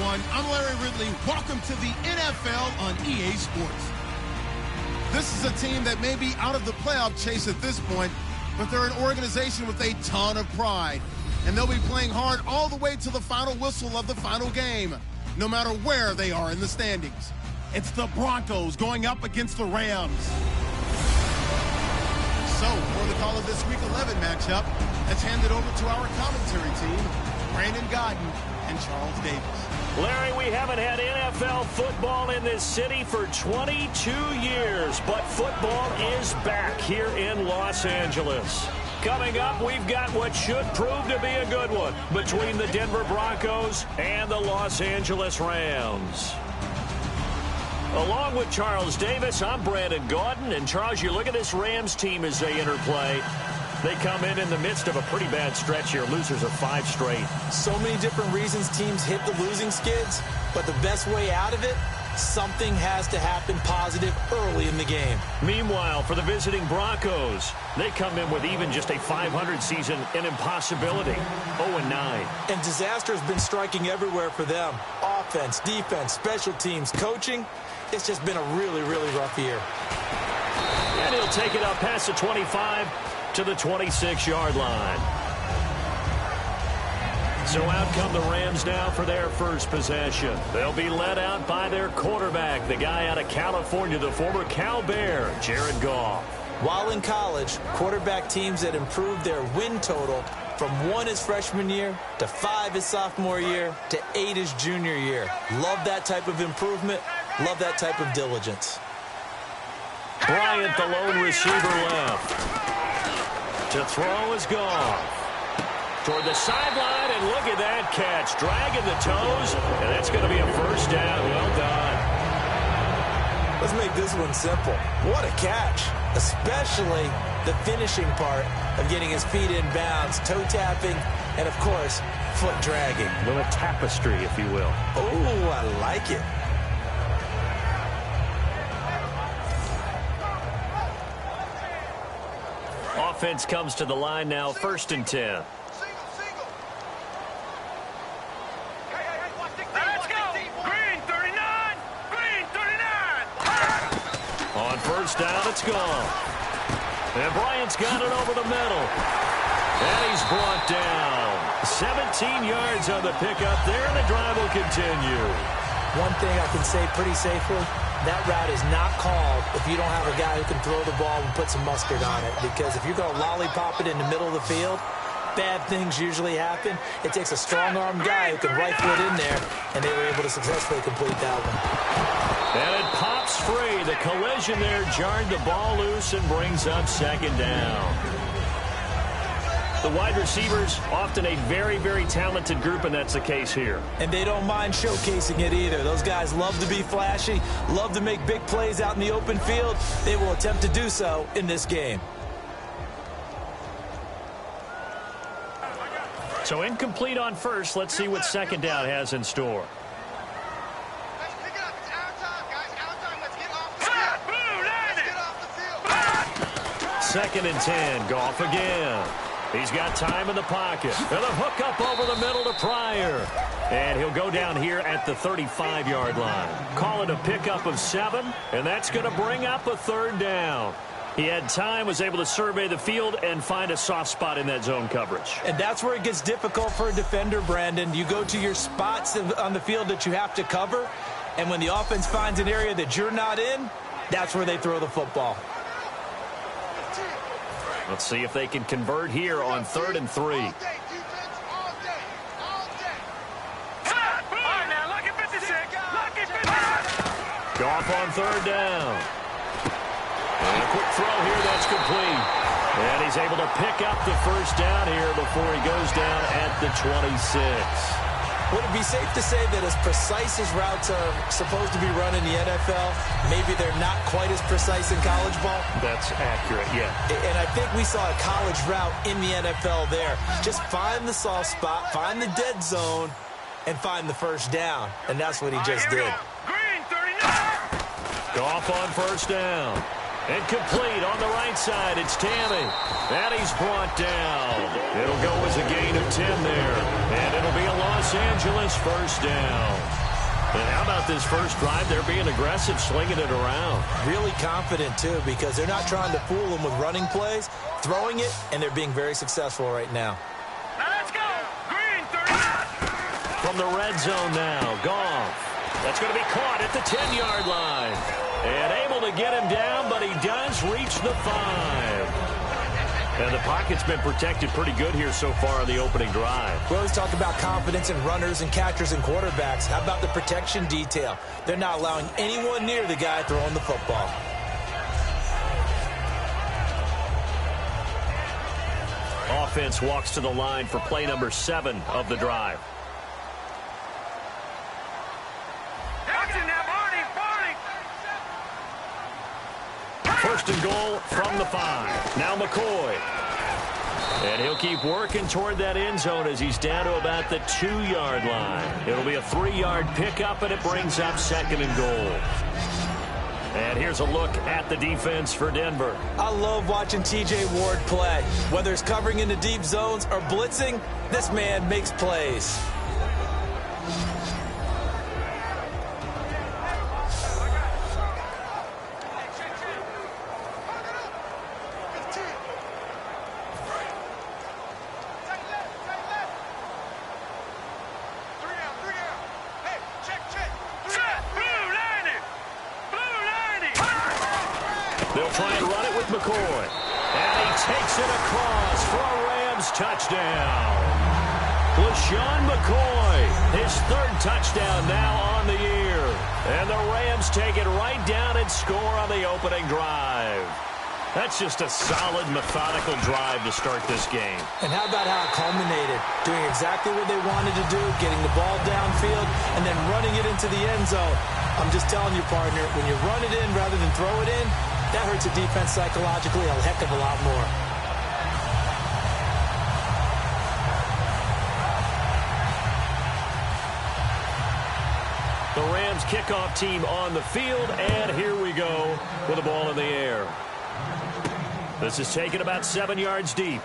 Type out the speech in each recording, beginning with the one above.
everyone. I'm Larry Ridley. Welcome to the NFL on EA Sports. This is a team that may be out of the playoff chase at this point, but they're an organization with a ton of pride. And they'll be playing hard all the way to the final whistle of the final game, no matter where they are in the standings. It's the Broncos going up against the Rams. So, for the call of this Week 11 matchup, let's hand it over to our commentary team, Brandon Godden and Charles Davis. Larry, we haven't had NFL football in this city for 22 years, but football is back here in Los Angeles. Coming up, we've got what should prove to be a good one between the Denver Broncos and the Los Angeles Rams. Along with Charles Davis, I'm Brandon Gaudin. And Charles, you look at this Rams team as they interplay. They come in the midst of a pretty bad stretch here. Losers of 5 straight. So many different reasons teams hit the losing skids, but the best way out of it, something has to happen positive early in the game. Meanwhile, for the visiting Broncos, they come in with even just a 500 season, an impossibility. 0-9. And disaster has been striking everywhere for them. Offense, defense, special teams, coaching. It's just been a really, really rough year. And he'll take it up past the 25 to the 26-yard line. So out come the Rams now for their first possession. They'll be led out by their quarterback, the guy out of California, the former Cal Bear, Jared Goff. While in college, quarterback teams that improved their win total from 1 his freshman year to 5 his sophomore year to 8 his junior year. Love that type of improvement. Love that type of diligence. Bryant, the lone receiver, left. To throw is Goff. Toward the sideline, and look at that catch. Dragging the toes, and that's going to be a first down. Well done. Let's make this one simple. What a catch, especially the finishing part of getting his feet in bounds, toe tapping, and, of course, foot dragging. A little tapestry, if you will. Oh, I like it. Offense comes to the line now, 1st and 10. On first down, it's gone. And Bryant's got it over the middle. And he's brought down. 17 yards on the pickup there, and the drive will continue. One thing I can say pretty safely, that route is not called if you don't have a guy who can throw the ball and put some mustard on it. Because if you're going to lollipop it in the middle of the field, bad things usually happen. It takes a strong-armed guy who can rifle it in there, and they were able to successfully complete that one. And it pops free. The collision there jarred the ball loose and brings up 2nd down. The wide receivers, often a very, very talented group, and that's the case here. And they don't mind showcasing it either. Those guys love to be flashy, love to make big plays out in the open field. They will attempt to do so in this game. So incomplete on first. Let's see what 2nd down has in store. Second and 10. Goff again. He's got time in the pocket. And a hook up over the middle to Pryor. And he'll go down here at the 35-yard line. Call it a pickup of 7, and that's going to bring up a 3rd down. He had time, was able to survey the field and find a soft spot in that zone coverage. And that's where it gets difficult for a defender, Brandon. You go to your spots on the field that you have to cover, and when the offense finds an area that you're not in, that's where they throw the football. Let's see if they can convert here on 3rd and 3. Goff on 3rd down. And a quick throw here, that's complete. And he's able to pick up the first down here before he goes down at the 26. Would it be safe to say that as precise as routes are supposed to be run in the NFL, maybe they're not quite as precise in college ball? That's accurate, yeah. And I think we saw a college route in the NFL there. Just find the soft spot, find the dead zone, and find the first down. And that's what he just did. Goff on first down. And complete on the right side. It's Tammy. And he's brought down. It'll go as a gain of 10 there. And it'll be a Los Angeles first down. And how about this first drive? They're being aggressive, slinging it around. Really confident, too, because they're not trying to fool them with running plays, throwing it, and they're being very successful right now. Now let's go. Green 30. From the red zone now, Goff. That's going to be caught at the 10-yard line. And able to get him down, but he does reach the 5. And the pocket's been protected pretty good here so far on the opening drive. We always talk about confidence in runners and catchers and quarterbacks. How about the protection detail? They're not allowing anyone near the guy throwing the football. Offense walks to the line for play number 7 of the drive. First and goal from the 5. Now McCoy. And he'll keep working toward that end zone as he's down to about the 2-yard line. It'll be a 3-yard pickup, and it brings up second and goal. And here's a look at the defense for Denver. I love watching T.J. Ward play. Whether it's covering in the deep zones or blitzing, this man makes plays. They'll try and run it with McCoy. And he takes it across for a Rams touchdown. LaShawn McCoy, his 3rd touchdown now on the year. And the Rams take it right down and score on the opening drive. That's just a solid, methodical drive to start this game. And how about how it culminated? Doing exactly what they wanted to do, getting the ball downfield, and then running it into the end zone. I'm just telling you, partner, when you run it in rather than throw it in, that hurts a defense psychologically a heck of a lot more. The Rams kickoff team on the field, and here we go with the ball in the air. This is taken about 7 yards deep.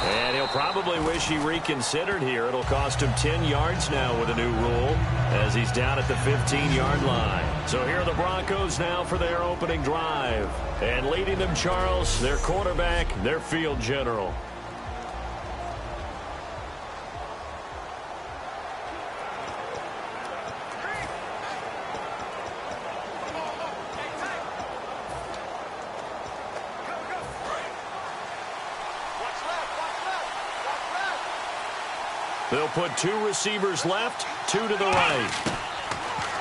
And he'll probably wish he reconsidered here. It'll cost him 10 yards now with a new rule as he's down at the 15-yard line. So here are the Broncos now for their opening drive. And leading them, Charles, their quarterback, their field general. They'll put 2 receivers left, 2 to the right.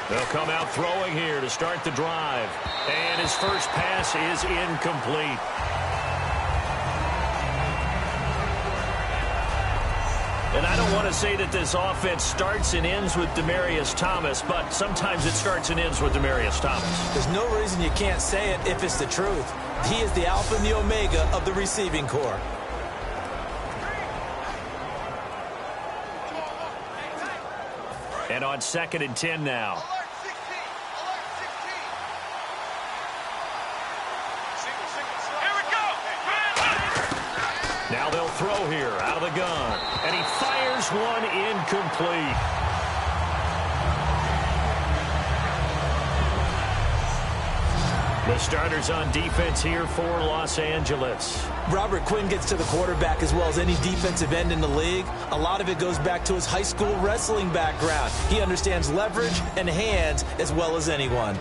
They'll come out throwing here to start the drive. And his first pass is incomplete. And I don't want to say that this offense starts and ends with Demaryius Thomas, but sometimes it starts and ends with Demaryius Thomas. There's no reason you can't say it if it's the truth. He is the alpha and the omega of the receiving corps. And on 2nd and 10 now. Now they'll throw here out of the gun. And he fires one incomplete. The starters on defense here for Los Angeles. Robert Quinn gets to the quarterback as well as any defensive end in the league. A lot of it goes back to his high school wrestling background. He understands leverage and hands as well as anyone.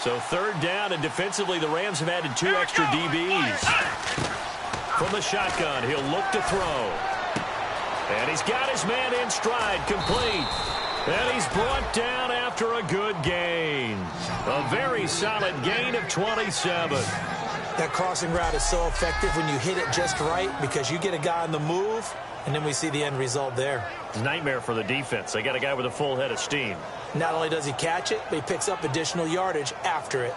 So 3rd down, and defensively the Rams have added 2 extra DBs. From the shotgun, he'll look to throw. And he's got his man in stride, complete. And he's brought down after a good gain. A very solid gain of 27. That crossing route is so effective when you hit it just right because you get a guy on the move, and then we see the end result there. Nightmare for the defense. They got a guy with a full head of steam. Not only does he catch it, but he picks up additional yardage after it.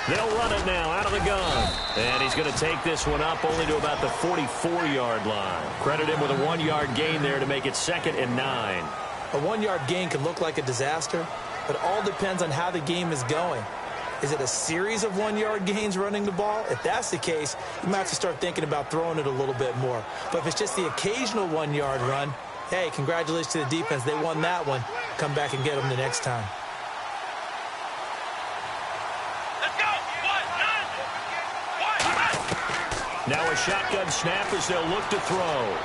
They'll run it now out of the gun. And he's going to take this one up only to about the 44-yard line. Credit him with a 1-yard gain there to make it 2nd and 9. A 1-yard gain can look like a disaster, but all depends on how the game is going. Is it a series of 1-yard gains running the ball? If that's the case, you might have to start thinking about throwing it a little bit more. But if it's just the occasional 1-yard run, hey, congratulations to the defense. They won that one. Come back and get them the next time. Now a shotgun snap as they'll look to throw.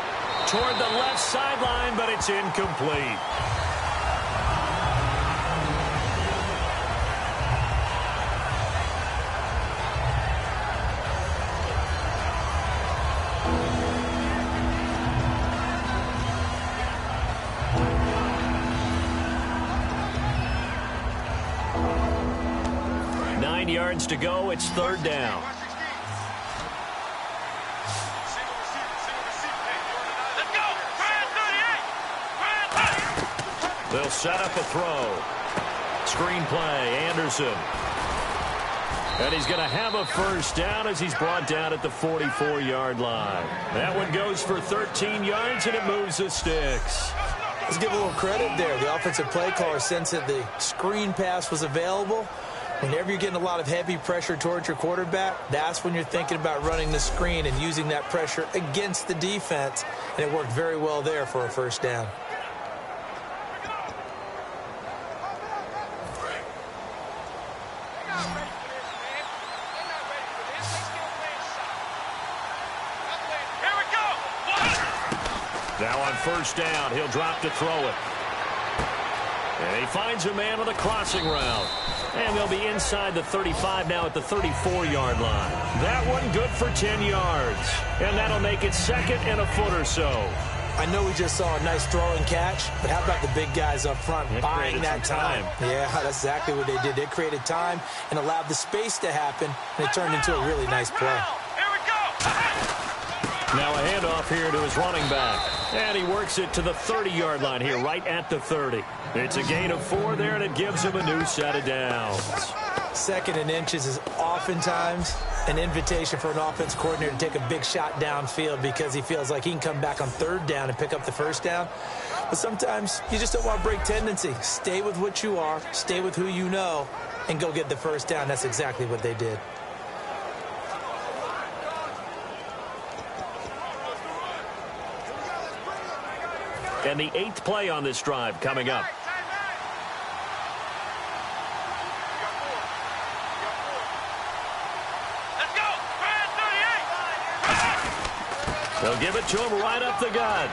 Toward the left sideline, but it's incomplete. Nine yards to go. It's 3rd down. They'll set up a throw. Screen play, Anderson. And he's going to have a 1st down as he's brought down at the 44-yard line. That one goes for 13 yards, and it moves the sticks. Let's give a little credit there. The offensive play caller sensed that the screen pass was available. Whenever you're getting a lot of heavy pressure towards your quarterback, that's when you're thinking about running the screen and using that pressure against the defense. And it worked very well there for a 1st down. Now on 1st down, he'll drop to throw it. And he finds a man with a crossing route. And they'll be inside the 35 now at the 34-yard line. That one good for 10 yards. And that'll make it 2nd and a foot or so. I know we just saw a nice throw and catch, but how about the big guys up front buying that time? Yeah, that's exactly what they did. They created time and allowed the space to happen, and it turned into a really nice play. Here we go. Now a handoff here to his running back. And he works it to the 30-yard line here, right at the 30. It's a gain of 4 there, and it gives him a new set of downs. 2nd and inches is oftentimes an invitation for an offense coordinator to take a big shot downfield because he feels like he can come back on 3rd down and pick up the 1st down. But sometimes you just don't want to break tendency. Stay with what you are, stay with who you know, and go get the 1st down. That's exactly what they did. And the 8th play on this drive coming up. Let's go. 38. They'll give it to him right up the gut.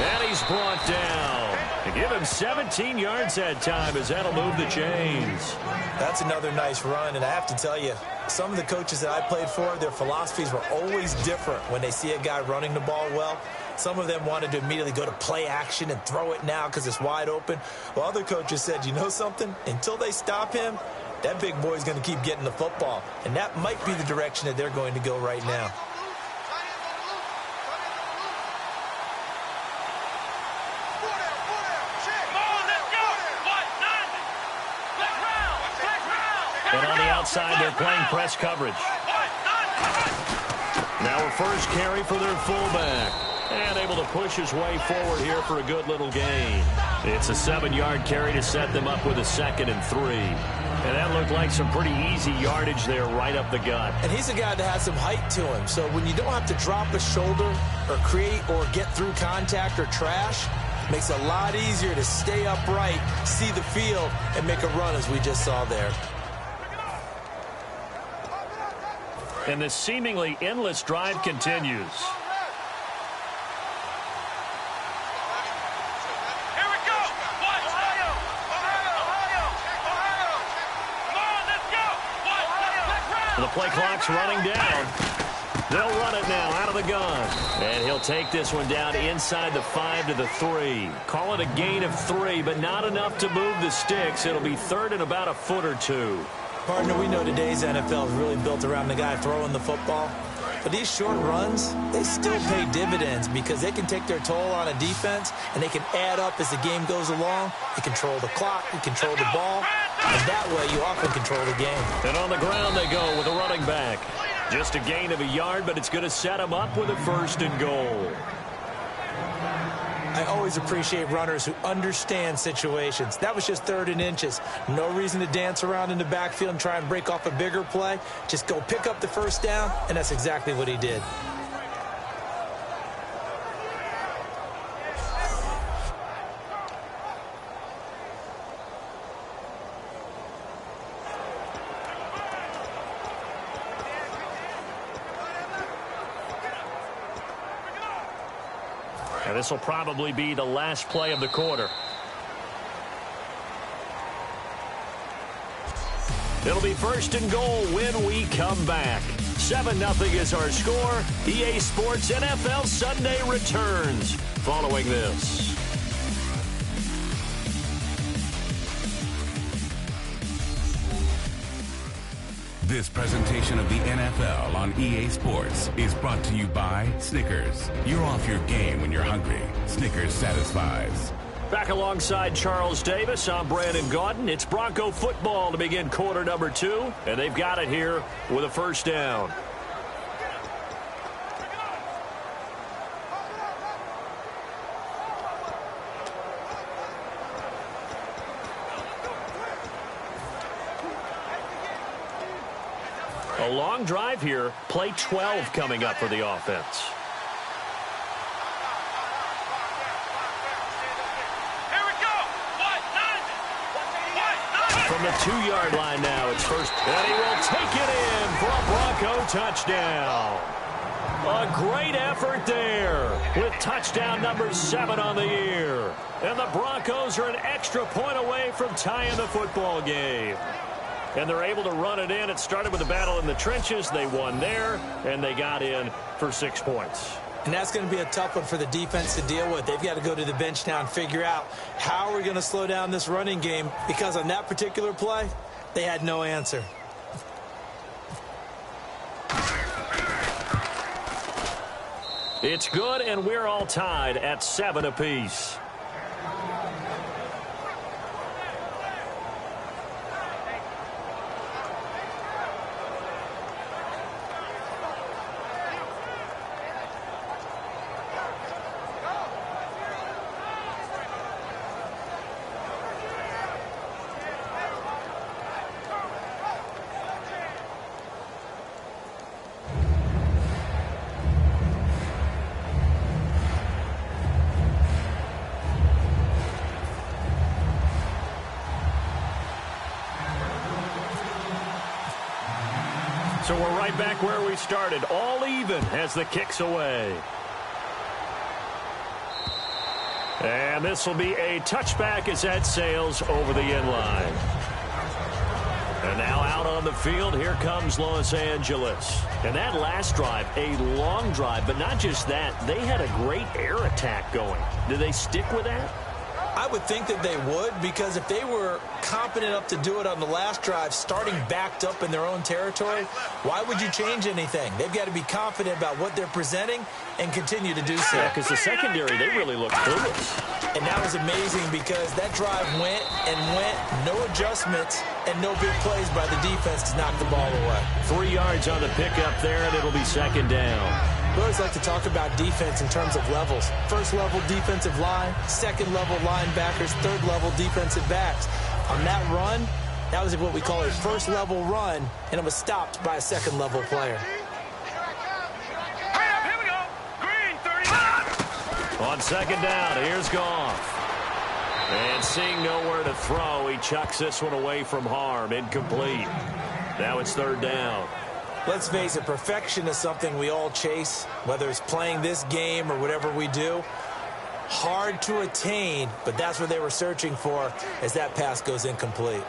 And he's brought down. And give him 17 yards that time as that'll move the chains. That's another nice run, and I have to tell you, some of the coaches that I played for, their philosophies were always different when they see a guy running the ball well. Some of them wanted to immediately go to play action and throw it now because it's wide open. Well, other coaches said, you know something? Until they stop him, that big boy's going to keep getting the football. And that might be the direction that they're going to go right now. And on the outside, they're playing press coverage. Now a 1st carry for their fullback. And able to push his way forward here for a good little gain. It's a 7-yard carry to set them up with a 2nd and 3. And that looked like some pretty easy yardage there right up the gut. And he's a guy that has some height to him. So when you don't have to drop a shoulder or create or get through contact or trash, it makes it a lot easier to stay upright, see the field, and make a run as we just saw there. And this seemingly endless drive continues. The play clock's running down. They'll run it now out of the gun. And he'll take this one down inside the 5 to the 3. Call it a gain of 3, but not enough to move the sticks. It'll be third and about a foot or two. Partner, we know today's NFL is really built around the guy throwing the football. But these short runs, they still pay dividends because they can take their toll on a defense and they can add up as the game goes along. You control the clock, you control the ball, and that way you often control the game. And on the ground they go with a running back. Just a gain of a yard, but it's going to set them up with a first and goal. I always appreciate runners who understand situations. That was just 3rd and inches. No reason to dance around in the backfield and try and break off a bigger play. Just go pick up the first down, and that's exactly what he did. And this will probably be the last play of the quarter. It'll be first and goal when we come back. 7-0 is our score. EA Sports NFL Sunday returns following this. This presentation of the NFL on EA Sports is brought to you by Snickers. You're off your game when you're hungry. Snickers satisfies. Back alongside Charles Davis, I'm Brandon Gaudin. It's Bronco football to begin quarter number 2, and they've got it here with a first down. A long drive here. Play 12 coming up for the offense. Here we go. From the 2-yard line now, it's first. And he will take it in for a Bronco touchdown. A great effort there with touchdown number 7 on the year. And the Broncos are an extra point away from tying the football game. And they're able to run it in. It started with a battle in the trenches. They won there, and they got in for 6 points. And that's going to be a tough one for the defense to deal with. They've got to go to the bench now and figure out how are we going to slow down this running game, because on that particular play, they had no answer. It's good, and we're all tied at 7 apiece. So we're right back where we started, all even as the kick's away. And this will be a touchback as that sails over the end line. And now out on the field, here comes Los Angeles. And that last drive, a long drive, but not just that, they had a great air attack going. Do they stick with that? I would think that they would, because if they were competent enough to do it on the last drive, starting backed up in their own territory, why would you change anything? They've got to be confident about what they're presenting and continue to do so. Yeah, because the secondary, they really looked clueless. And that was amazing because that drive went and went, no adjustments, and no big plays by the defense to knock the ball away. 3 yards on the pickup there, and it'll be second down. We always like to talk about defense in terms of levels. First level defensive line, second level linebackers, third level defensive backs. On that run, that was what we call a first level run, and it was stopped by a second level player. Here we go. Green, 39. On second down, here's Goff. And seeing nowhere to throw, he chucks this one away from harm. Incomplete. Now it's third down. Let's face it, perfection is something we all chase, whether it's playing this game or whatever we do. Hard to attain, but that's what they were searching for as that pass goes incomplete.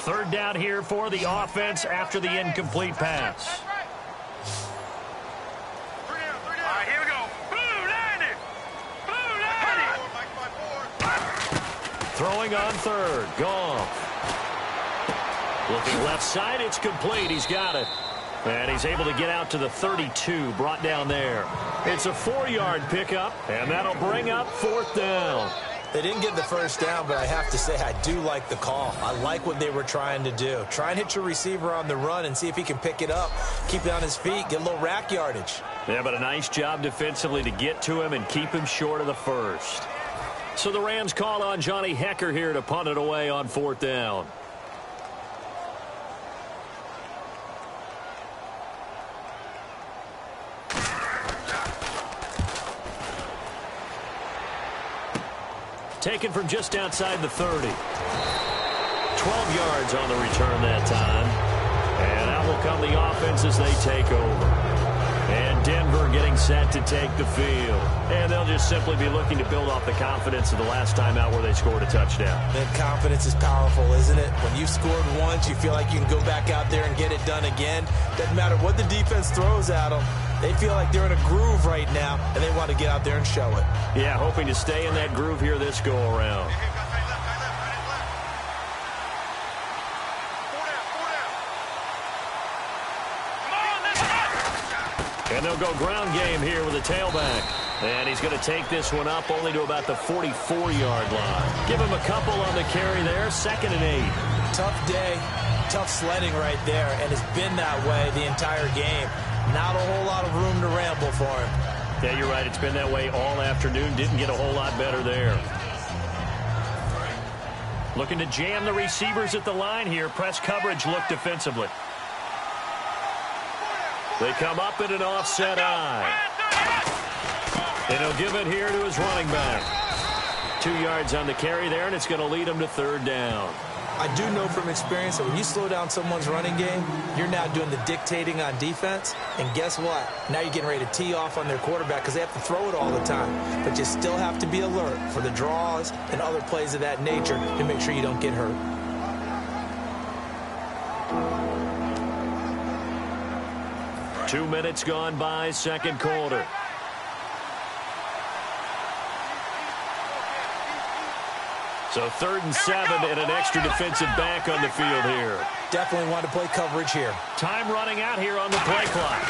Third down here for the offense after the incomplete pass. All right, here we go. Blue, landed. Blue, landed. Throwing on third. Goff. Looking left side. It's complete. He's got it. And he's able to get out to the 32. Brought down there. It's a 4-yard pickup. And that'll bring up fourth down. They didn't get the first down, but I have to say I do like the call. I like what they were trying to do. Try and hit your receiver on the run and see if he can pick it up, keep it on his feet, get a little rack yardage. Yeah, but a nice job defensively to get to him and keep him short of the first. So the Rams call on Johnny Hecker here to punt it away on fourth down. Taken from just outside the 30. 12 yards on the return that time. And out will come the offense as they take over. And Denver getting set to take the field. And they'll just simply be looking to build off the confidence of the last time out where they scored a touchdown. That confidence is powerful, isn't it? When you've scored once, you feel like you can go back out there and get it done again. Doesn't matter what the defense throws at them. They feel like they're in a groove right now, and they want to get out there and show it. Yeah, hoping to stay in that groove here this go-around. And they'll go ground game here with a tailback. And he's going to take this one up only to about the 44-yard line. Give him a couple on the carry there, 2nd and 8. Tough day, tough sledding right there, and it's been that way the entire game. Not a whole lot of room to ramble for him. Yeah, you're right. It's been that way all afternoon. Didn't get a whole lot better there. Looking to jam the receivers at the line here. Press coverage look defensively. They come up in an offset eye. And he'll give it here to his running back. 2 yards on the carry there, and it's going to lead him to third down. I do know from experience that when you slow down someone's running game, you're now doing the dictating on defense. And guess what? Now you're getting ready to tee off on their quarterback because they have to throw it all the time. But you still have to be alert for the draws and other plays of that nature to make sure you don't get hurt. Two minutes gone by, second quarter. So 3rd and 7 and an extra defensive back on the field here. Definitely want to play coverage here. Time running out here on the play clock.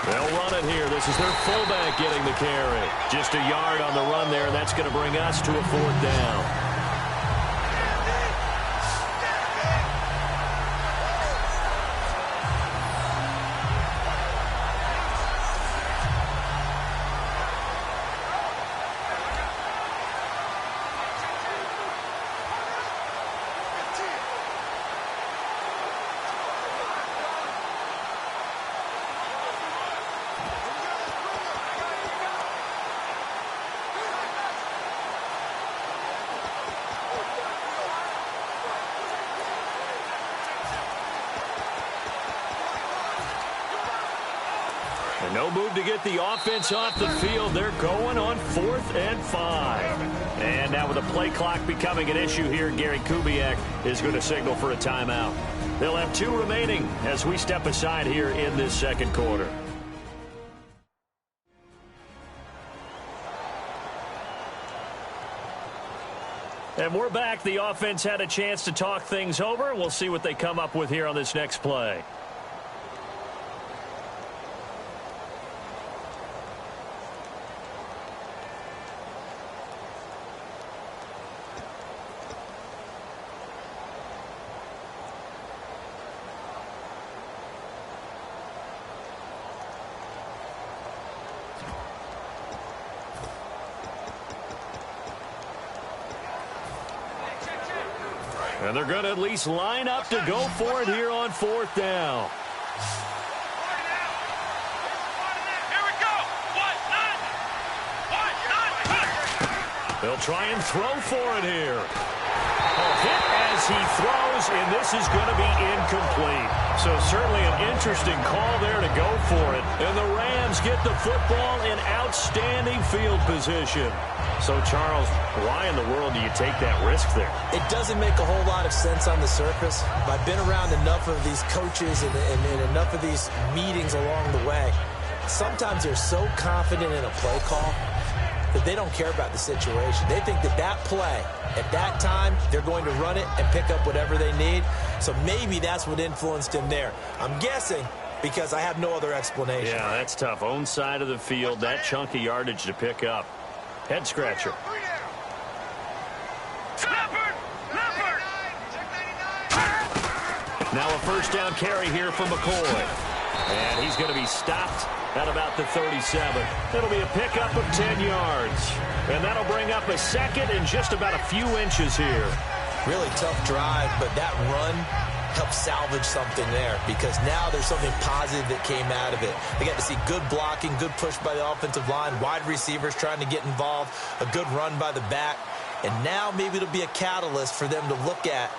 They'll run it here. This is their fullback getting the carry. Just a yard on the run there, and that's going to bring us to a 4th down. No move to get the offense off the field. They're going on 4th and 5. And now with the play clock becoming an issue here, Gary Kubiak is going to signal for a timeout. They'll have 2 remaining as we step aside here in this second quarter. And we're back. The offense had a chance to talk things over. We'll see what they come up with here on this next play. And they're going to at least line up to go for it here on 4th down. Here we go. They'll try and throw for it here. Hit as he throws, and this is going to be incomplete. So certainly an interesting call there to go for it. And the Rams get the football in outstanding field position. So, Charles, why in the world do you take that risk there? It doesn't make a whole lot of sense on the surface. But I've been around enough of these coaches and enough of these meetings along the way. Sometimes they're so confident in a play call that they don't care about the situation. They think that that play, at that time, they're going to run it and pick up whatever they need. So maybe that's what influenced him there. I'm guessing because I have no other explanation. Yeah, that's tough. Own side of the field, that chunk of yardage to pick up. Head scratcher. Now a first down carry here for McCoy. And he's going to be stopped at about the 37. It'll be a pickup of 10 yards. And that'll bring up a second and just about a few inches here. Really tough drive, but that run helped salvage something there because now there's something positive that came out of it. They got to see good blocking, good push by the offensive line, wide receivers trying to get involved, a good run by the back. And now maybe it'll be a catalyst for them to look at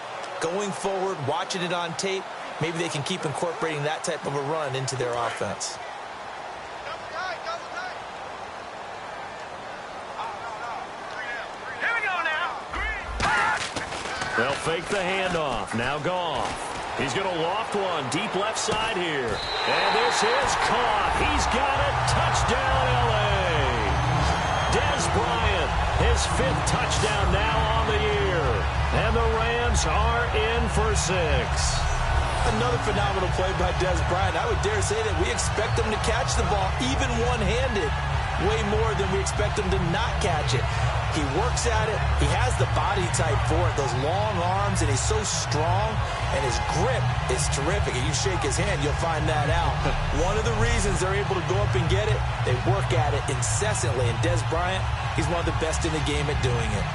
going forward, watching it on tape. Maybe they can keep incorporating that type of a run into their offense. They'll fake the handoff. Now Goff. He's going to loft one deep left side here. And this is caught. He's got it. Touchdown, L.A. Dez Bryant, his 5th touchdown now on the year. And the Rams are in for 6. Another phenomenal play by Dez Bryant. I would dare say that we expect him to catch the ball, even one-handed, way more than we expect him to not catch it. He works at it. He has the body type for it, those long arms, and he's so strong, and his grip is terrific. If you shake his hand, you'll find that out. One of the reasons they're able to go up and get it, they work at it incessantly, and Dez Bryant, he's one of the best in the game at doing it.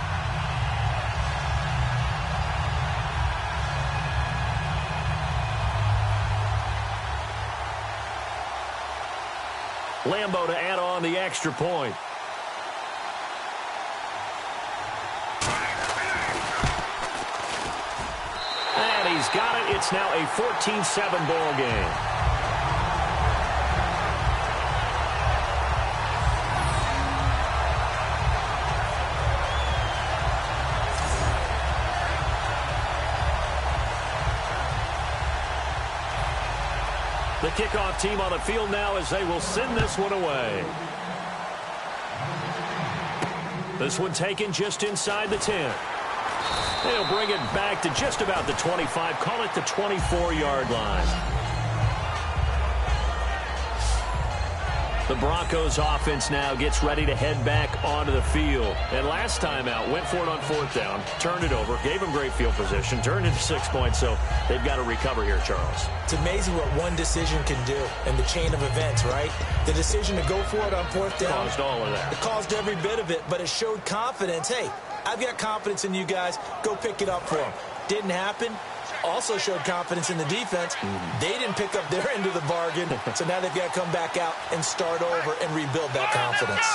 Lambo to add on the extra point. And he's got it. It's now a 14-7 ball game. The kickoff team on the field now as they will send this one away. This one taken just inside the 10. They'll bring it back to just about the 25. Call it the 24-yard line. The Broncos offense now gets ready to head back onto the field. And last time out, went for it on 4th down, turned it over, gave them great field position, turned into 6 points, so they've got to recover here, Charles. It's amazing what one decision can do in the chain of events, right? The decision to go for it on 4th down. Caused all of that. It caused every bit of it, but it showed confidence. Hey, I've got confidence in you guys. Go pick it up for them. Didn't happen. Also showed confidence in the defense. They didn't pick up their end of the bargain, so now they've got to come back out and start over and rebuild that confidence.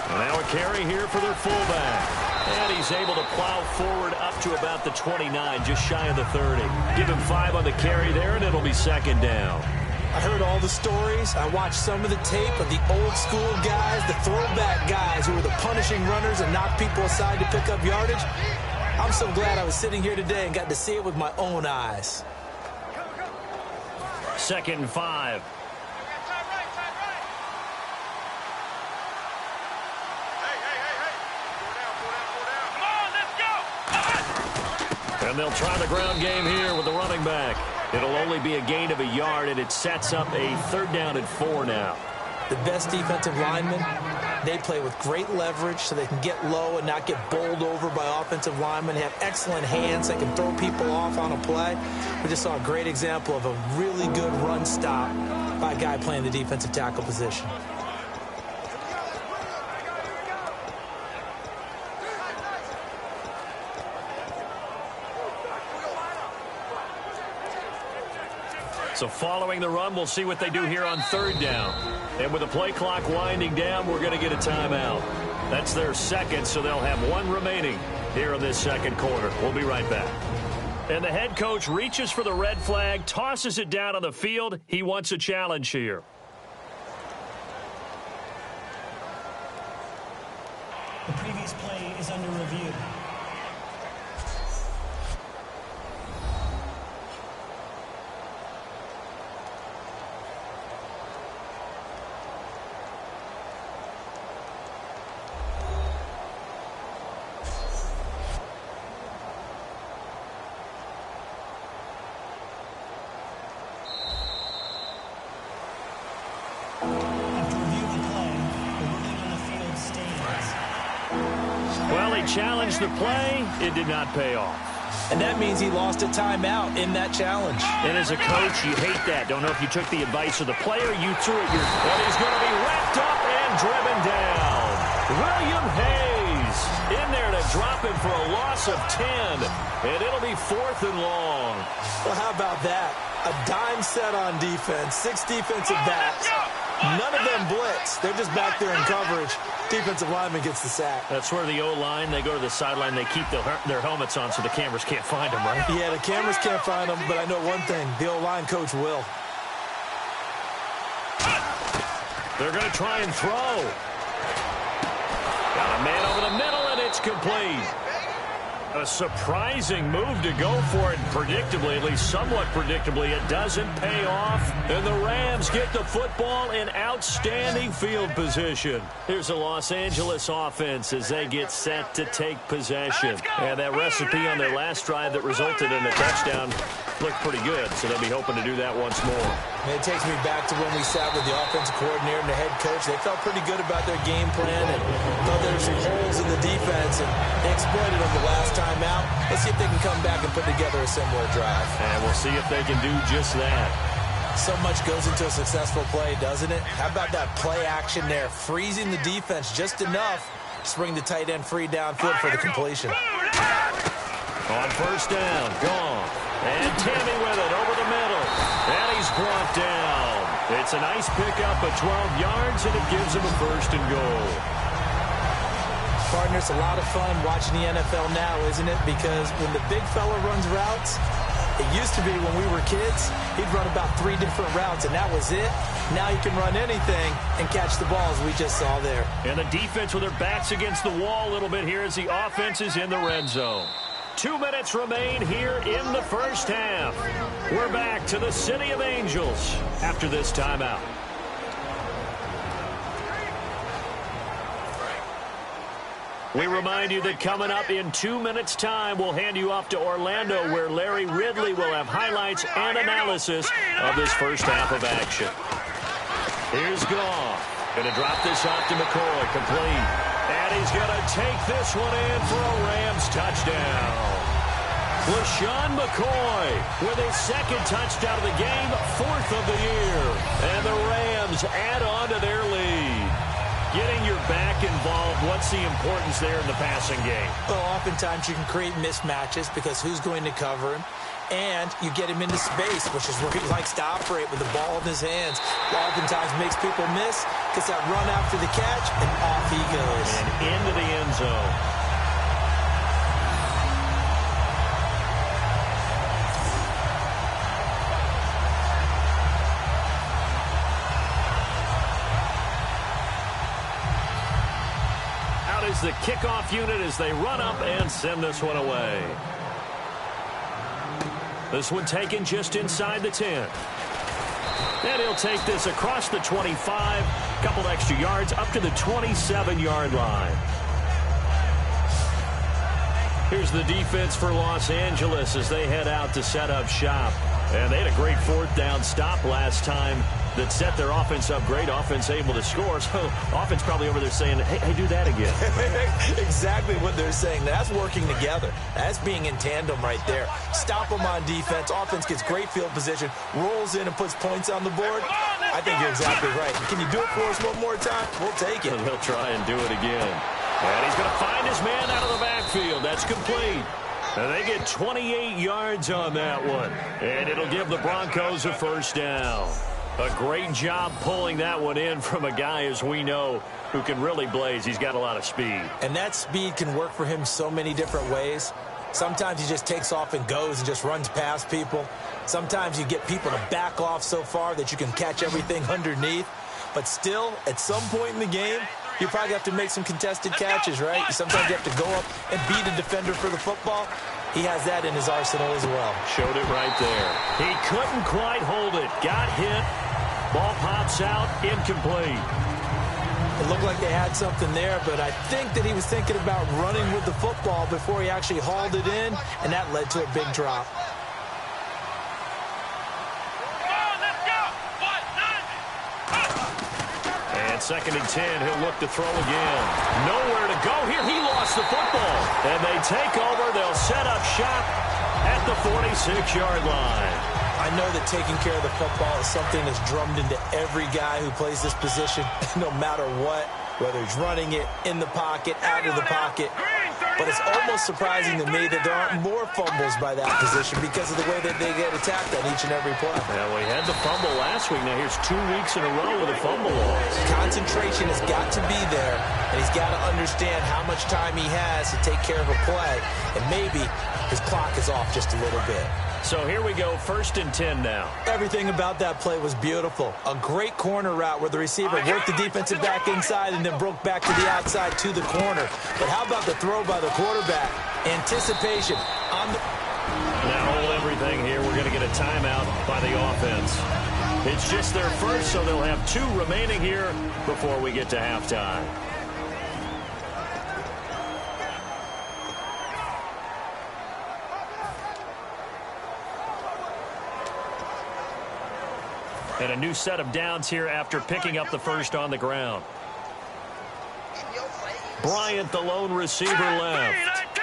Now a carry here for their fullback. And he's able to plow forward up to about the 29, just shy of the 30. Give him 5 on the carry there, and it'll be 2nd down. I heard all the stories. I watched some of the tape of the old school guys, the throwback guys who were the punishing runners and knocked people aside to pick up yardage. I'm so glad I was sitting here today and got to see it with my own eyes. 2nd and 5. And they'll try the ground game here with the running back. It'll only be a gain of a yard, and it sets up a 3rd down and 4 now. The best defensive linemen, they play with great leverage so they can get low and not get bowled over by offensive linemen. They have excellent hands. They can throw people off on a play. We just saw a great example of a really good run stop by a guy playing the defensive tackle position. So following the run, we'll see what they do here on third down. And with the play clock winding down, we're going to get a timeout. That's their second, so they'll have one remaining here in this second quarter. We'll be right back. And the head coach reaches for the red flag, tosses it down on the field. He wants a challenge here. The previous play is under review. Challenged the play. It did not pay off. And that means he lost a timeout in that challenge. And as a coach, you hate that. Don't know if you took the advice of the player. You threw it. And he's going to be wrapped up and driven down. William Hayes in there to drop him for a loss of 10. And it'll be 4th and long. Well, how about that? A dime set on defense. 6 defensive backs. None of them blitz. They're just back there in coverage. Defensive lineman gets the sack. That's where the O-line, they go to the sideline, they keep their helmets on so the cameras can't find them, right? Yeah, the cameras can't find them, but I know one thing. The O-line coach will. They're going to try and throw. Got a man over the middle, and it's complete. A surprising move to go for it, predictably, at least somewhat predictably. It doesn't pay off, and the Rams get the football in outstanding field position. Here's the Los Angeles offense as they get set to take possession. And that recipe on their last drive that resulted in a touchdown looked pretty good, so they'll be hoping to do that once more. It takes me back to when we sat with the offensive coordinator and the head coach. They felt pretty good about their game plan and thought there were some holes in the defense, and they exploited them the last time out. Let's see if they can come back and put together a similar drive. And we'll see if they can do just that. So much goes into a successful play, doesn't it? How about that play action there, freezing the defense just enough to bring the tight end free downfield for the completion. On first down, gone. And Tammy with it over the middle. And he's brought down. It's a nice pickup of 12 yards, and it gives him a 1st and goal. Partner, it's a lot of fun watching the NFL now, isn't it? Because when the big fella runs routes, it used to be when we were kids, he'd run about 3 different routes, and that was it. Now he can run anything and catch the ball, as we just saw there. And the defense with their backs against the wall a little bit here as the offense is in the red zone. 2 minutes remain here in the first half. We're back to the City of Angels after this timeout. We remind you that coming up in 2 minutes' time, we'll hand you off to Orlando, where Larry Ridley will have highlights and analysis of this first half of action. Here's Goff. Going to drop this off to McCoy, complete. And he's going to take this one in for a Rams touchdown. LaShawn McCoy with his 2nd touchdown of the game, 4th of the year. And the Rams add on to their lead. Getting your back involved, what's the importance there in the passing game? Well, oftentimes you can create mismatches because who's going to cover him? And you get him into space, which is where he likes to operate with the ball in his hands. Oftentimes makes people miss, gets that run after the catch, and off he goes. And into the end zone. Is the kickoff unit as they run up and send this one away. This one taken just inside the 10. And he'll take this across the 25, couple extra yards up to the 27-yard line. Here's the defense for Los Angeles as they head out to set up shop. And they had a great 4th down stop last time that set their offense up. Great offense able to score. So offense probably over there saying, hey, do that again. Exactly what they're saying. That's working together. That's being in tandem right there. Stop them on defense. Offense gets great field position, rolls in and puts points on the board. I think you're exactly right. Can you do it for us one more time? We'll take it. And he'll try and do it again. And he's going to find his man out of the backfield. That's complete. And they get 28 yards on that one. And it'll give the Broncos a first down. A great job pulling that one in from a guy, as we know, who can really blaze. He's got a lot of speed. And that speed can work for him so many different ways. Sometimes he just takes off and goes and just runs past people. Sometimes you get people to back off so far that you can catch everything underneath. But still, at some point in the game, you probably have to make some contested catches, right? Sometimes you have to go up and beat a defender for the football. He has that in his arsenal as well. Showed it right there. He couldn't quite hold it. Got hit. Ball pops out. Incomplete. It looked like they had something there, but I think that he was thinking about running with the football before he actually hauled it in, and that led to a big drop. And 2nd and 10, he'll look to throw again. Nowhere to go here. He lost the football. And they take over. They'll set up shop at the 46-yard line. I know that taking care of the football is something that's drummed into every guy who plays this position, no matter what, whether he's running it, in the pocket, out of the pocket. But it's almost surprising to me that there aren't more fumbles by that position because of the way that they get attacked on each and every play. Yeah, we had the fumble last week. Now here's 2 weeks in a row with a fumble loss. Concentration has got to be there, and he's got to understand how much time he has to take care of a play, and maybe his clock is off just a little bit. So here we go, 1st and 10 now. Everything about that play was beautiful. A great corner route where the receiver worked the defensive back inside and then broke back to the outside to the corner. But how about the throw by the quarterback? Anticipation on the... Now hold everything here. We're going to get a timeout by the offense. It's just their first, so they'll have 2 remaining here before we get to halftime. And a new set of downs here after picking up the first on the ground. Bryant, the lone receiver, left.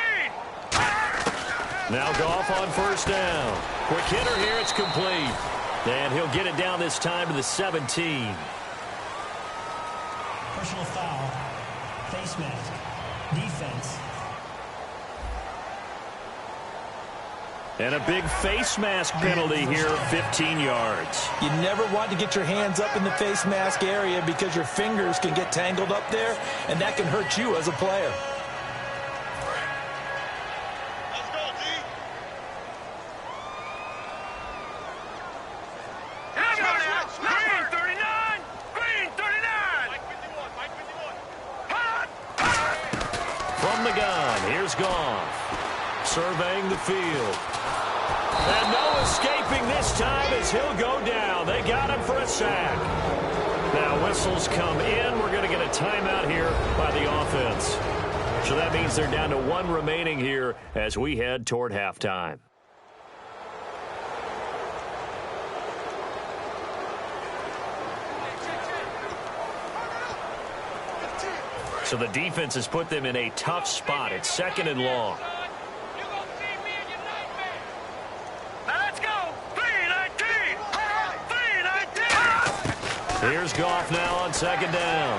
Now Goff on 1st down. Quick hitter here, it's complete. And he'll get it down this time to the 17. Personal foul. Face mask. Defense. And a big face mask penalty here, 15 yards. You never want to get your hands up in the face mask area because your fingers can get tangled up there, and that can hurt you as a player. Let's go, G. Green 39! Green 39! Mike 51, Mike 51. From the gun, here's Goff. Surveying the field. And no escaping this time as he'll go down. They got him for a sack. Now whistles come in. We're going to get a timeout here by the offense. So that means they're down to 1 remaining here as we head toward halftime. So the defense has put them in a tough spot. It's 2nd and long. Here's Goff now on 2nd down.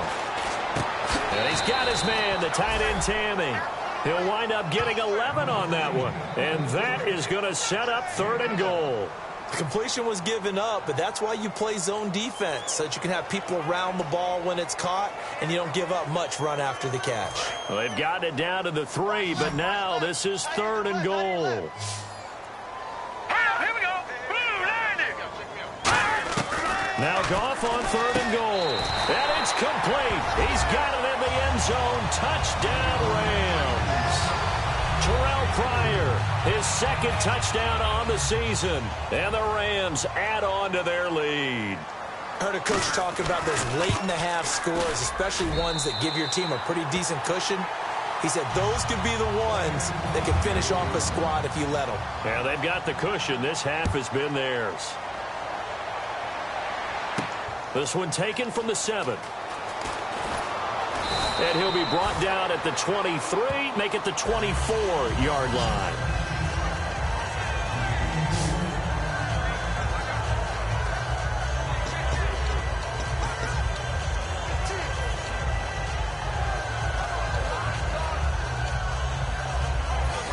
And he's got his man, the tight end Tammy. He'll wind up getting 11 on that one. And that is going to set up 3rd and goal. The completion was given up, but that's why you play zone defense, so that you can have people around the ball when it's caught, and you don't give up much run after the catch. Well, they've gotten it down to the 3, but now this is 3rd and goal. Now Goff on 3rd and goal. And it's complete. He's got it in the end zone. Touchdown, Rams. Terrell Pryor, his 2nd touchdown on the season. And the Rams add on to their lead. I heard a coach talk about those late-in-the-half scores, especially ones that give your team a pretty decent cushion. He said those could be the ones that can finish off a squad if you let them. Yeah, they've got the cushion. This half has been theirs. This one taken from the 7. And he'll be brought down at the 23, make it the 24-yard line.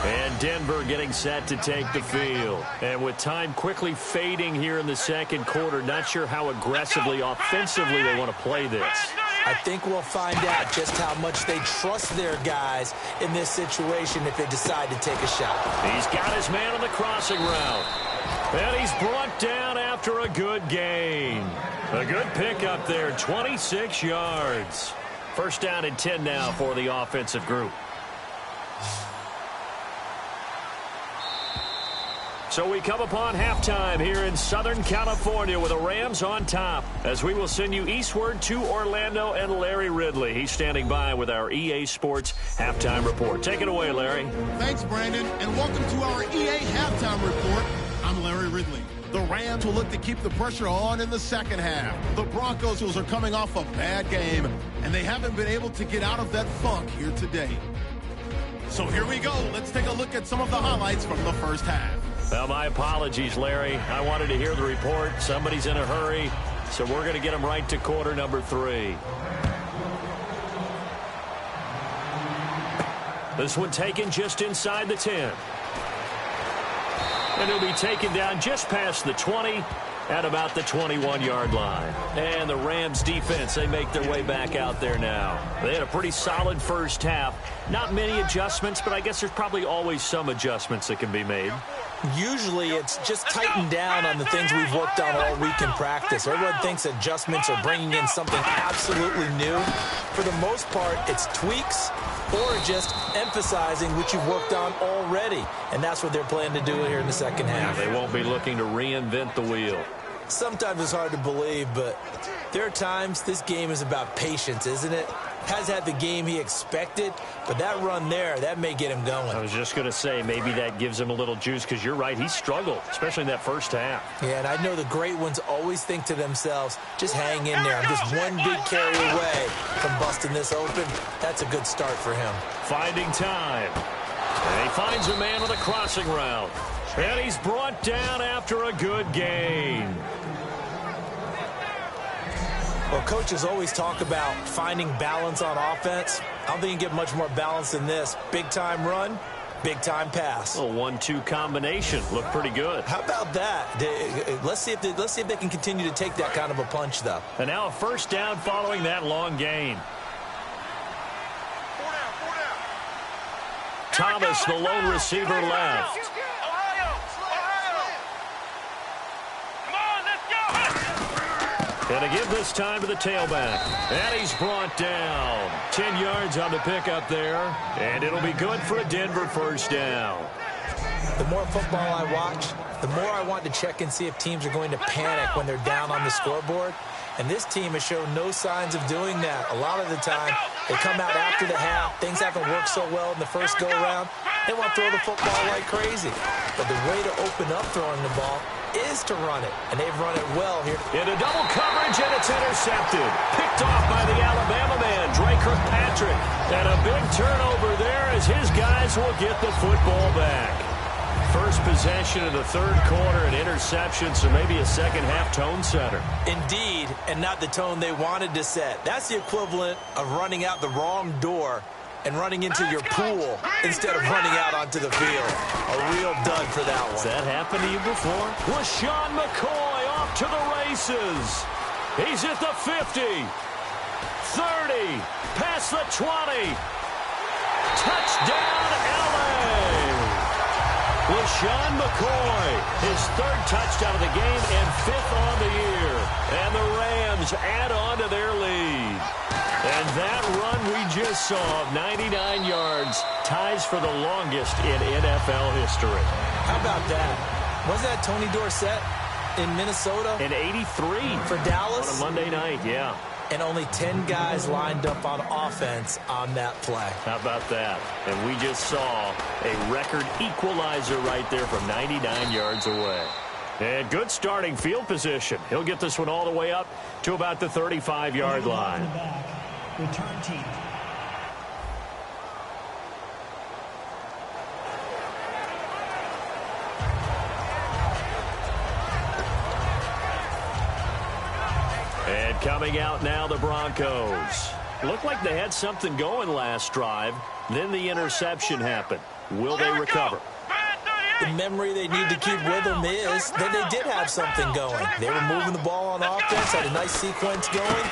And Denver getting set to take the field. And with time quickly fading here in the second quarter, not sure how aggressively, offensively they want to play this. I think we'll find out just how much they trust their guys in this situation if they decide to take a shot. He's got his man on the crossing route. And he's brought down after a good gain. A good pickup there, 26 yards. First down and 10 now for the offensive group. So we come upon halftime here in Southern California with the Rams on top, as we will send you eastward to Orlando and Larry Ridley. He's standing by with our EA Sports Halftime Report. Take it away, Larry. Thanks, Brandon, and welcome to our EA Halftime Report. I'm Larry Ridley. The Rams will look to keep the pressure on in the second half. The Broncos are coming off a bad game, and they haven't been able to get out of that funk here today. So here we go. Let's take a look at some of the highlights from the first half. Well, my apologies, Larry. I wanted to hear the report. Somebody's in a hurry, so we're going to get him right to quarter number 3. This one taken just inside the 10. And he'll be taken down just past the 20 at about the 21-yard line. And the Rams defense, they make their way back out there now. They had a pretty solid first half. Not many adjustments, but I guess there's probably always some adjustments that can be made. Usually it's just tightened down on the things we've worked on all week in practice. Everyone thinks adjustments are bringing in something absolutely new. For the most part, it's tweaks or just emphasizing what you've worked on already. And that's what they're planning to do here in the second half. They won't be looking to reinvent the wheel. Sometimes it's hard to believe, but there are times this game is about patience, isn't it? Has had the game he expected, but that run there, that may get him going. I was just going to say, maybe that gives him a little juice, because you're right, he struggled, especially in that first half. Yeah, and I know the great ones always think to themselves, just hang in there. I'm just one big carry away from busting this open. That's a good start for him. Finding time. And he finds a man on the crossing route. And he's brought down after a good gain. Well, coaches always talk about finding balance on offense. I don't think you can get much more balance than this. Big-time run, big-time pass. A 1-2 combination. Looked pretty good. How about that? Let's see if they can continue to take that kind of a punch, though. And now a first down following that long gain. Thomas, the lone receiver, left. And again this time to the tailback. And he's brought down. 10 yards on the pickup there. And it'll be good for a Denver first down. The more football I watch, the more I want to check and see if teams are going to panic when they're down on the scoreboard. And this team has shown no signs of doing that. A lot of the time, they come out after the half. Things haven't worked so well in the first go-around. They want to throw the football like crazy. But the way to open up throwing the ball is to run it. And they've run it well here. Into double coverage, and it's intercepted. Picked off by the Alabama man, Dre Kirkpatrick. And a big turnover there as his guys will get the football back. First possession of the third quarter, an interception, so maybe a second-half tone setter. Indeed, and not the tone they wanted to set. That's the equivalent of running out the wrong door and running into your pool instead of running out onto the field. A real dud for that one. Has that happened to you before? LaShawn McCoy off to the races. He's at the 50, 30, past the 20. Touchdown, L.A. LaShawn McCoy, his third touchdown of the game and 5th on the year. And the Rams add on to their lead. And that run we just saw of 99 yards ties for the longest in NFL history. How about that? Was that Tony Dorsett in Minnesota? In 83. For Dallas? On a Monday night, yeah. And only 10 guys lined up on offense on that play. How about that? And we just saw a record equalizer right there from 99 yards away. And good starting field position. He'll get this one all the way up to about the 35-yard line. Return team. And coming out now, the Broncos. Looked like they had something going last drive. Then the interception happened. Will they recover? memory they need to keep with them is that they did have something going. They were moving the ball on offense, had a nice sequence going.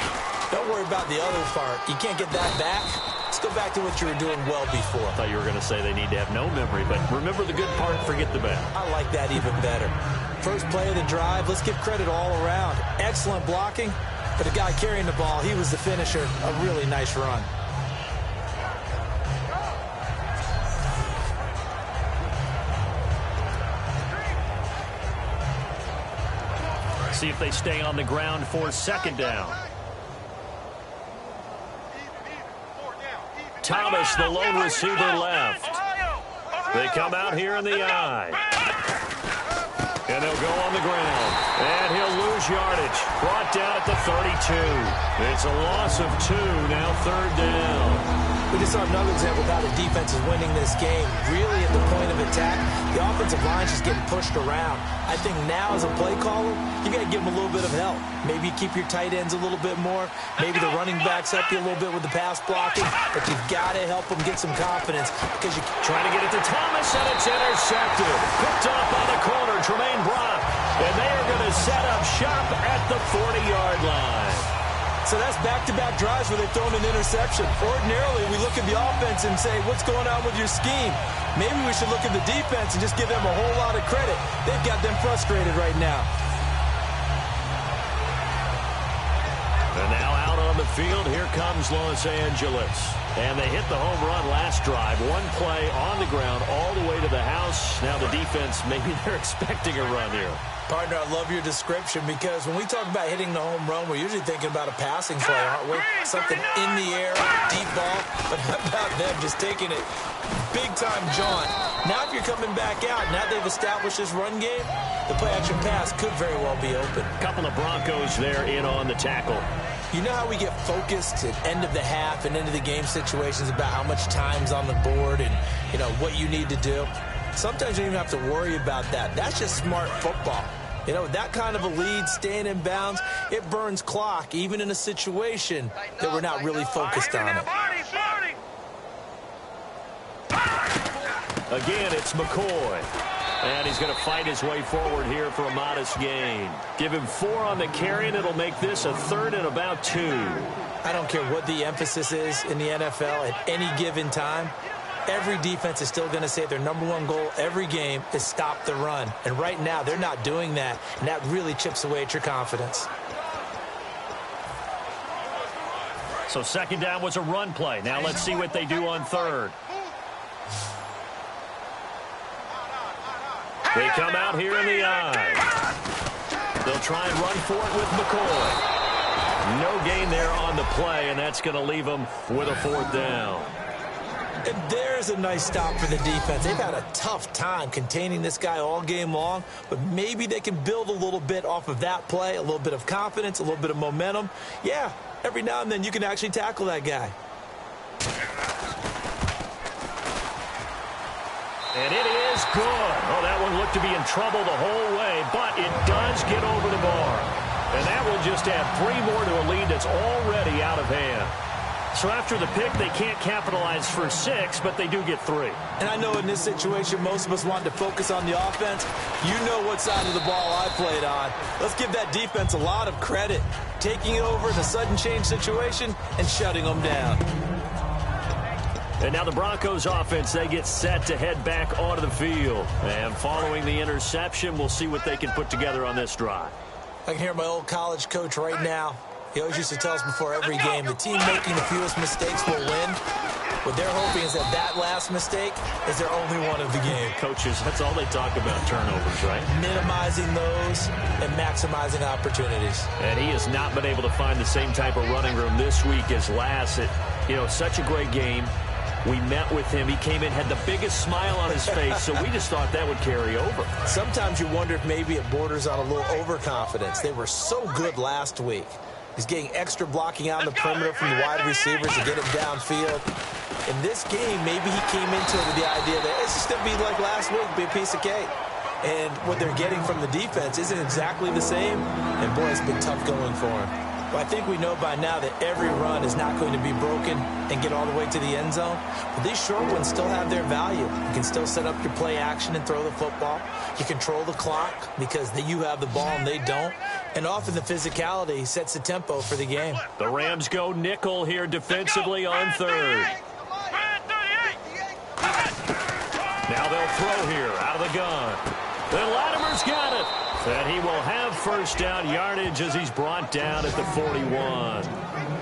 Don't worry about the other part. You can't get that back. Let's go back to what you were doing well before. I thought you were going to say they need to have no memory, but remember the good part, forget the bad. I like that even better. First play of the drive, let's give credit all around. Excellent blocking, but the guy carrying the ball, he was the finisher. A really nice run. See if they stay on the ground for second down. Thomas, the lone receiver, left. They come out here in the I. And they'll go on the ground. And he'll lose yardage. Brought down at the 32. It's a loss of 2, now third down. We just saw another example of how the defense is winning this game. Really at the point of attack, the offensive line's just getting pushed around. I think now as a play caller, you got to give them a little bit of help. Maybe you keep your tight ends a little bit more. Maybe the running backs help you a little bit with the pass blocking. But you've got to help them get some confidence because you trying to get it to Thomas, and it's intercepted. Picked up on the corner, Tremaine Brock. And they are going to set up shop at the 40-yard line. So that's back-to-back drives where they've thrown an interception. Ordinarily, we look at the offense and say, what's going on with your scheme? Maybe we should look at the defense and just give them a whole lot of credit. They've got them frustrated right now. And now out on the field, here comes Los Angeles. And they hit the home run last drive. One play on the ground all the way to the house. Now the defense, maybe they're expecting a run here. Partner, I love your description because when we talk about hitting the home run, we're usually thinking about a passing play, aren't we? Something in the air, deep ball. But how about them just taking it big-time jaunt? Now if you're coming back out, now they've established this run game, the play-action pass could very well be open. Couple of Broncos there in on the tackle. You know how we get focused at end of the half and into the game situations about how much time's on the board and, you know, what you need to do? Sometimes you don't even have to worry about that. That's just smart football. You know, that kind of a lead, staying in bounds, it burns clock, even in a situation that we're not really focused on it. Again, it's McCoy. And he's going to fight his way forward here for a modest gain. Give him 4 on the carry, and it'll make this a third and about 2. I don't care what the emphasis is in the NFL at any given time. Every defense is still going to say their #1 goal every game is stop the run. And right now, they're not doing that, and that really chips away at your confidence. So second down was a run play. Now let's see what they do on third. They come out here in the I. They'll try and run for it with McCoy. No gain there on the play, and that's going to leave them with a 4th down. And there's a nice stop for the defense. They've had a tough time containing this guy all game long, but maybe they can build a little bit off of that play, a little bit of confidence, a little bit of momentum. Yeah, every now and then you can actually tackle that guy. And it is good. Oh, that one looked to be in trouble the whole way, but it does get over the bar. And that will just add 3 more to a lead that's already out of hand. So after the pick, they can't capitalize for 6, but they do get 3. And I know in this situation, most of us want to focus on the offense. You know what side of the ball I played on. Let's give that defense a lot of credit. Taking it over in a sudden change situation and shutting them down. And now the Broncos offense, they get set to head back onto the field. And following the interception, we'll see what they can put together on this drive. I can hear my old college coach right now. He always used to tell us before every game, the team making the fewest mistakes will win. What they're hoping is that last mistake is their only one of the game. Coaches, that's all they talk about, turnovers, right? Minimizing those and maximizing opportunities. And he has not been able to find the same type of running room this week as last. Such a great game. We met with him. He came in, had the biggest smile on his face, so we just thought that would carry over. Sometimes you wonder if maybe it borders on a little overconfidence. They were so good last week. He's getting extra blocking out in the perimeter from the wide receivers to get him downfield. In this game, maybe he came into it with the idea that it's just going to be like last week, be a piece of cake. And what they're getting from the defense isn't exactly the same. And, boy, it's been tough going for him. Well, I think we know by now that every run is not going to be broken and get all the way to the end zone. But these short ones still have their value. You can still set up your play action and throw the football. You control the clock because you have the ball and they don't. And often the physicality sets the tempo for the game. The Rams go nickel here defensively on third. Now they'll throw here out of the gun. Then Latimer's got it. And he will have first down yardage as he's brought down at the 41.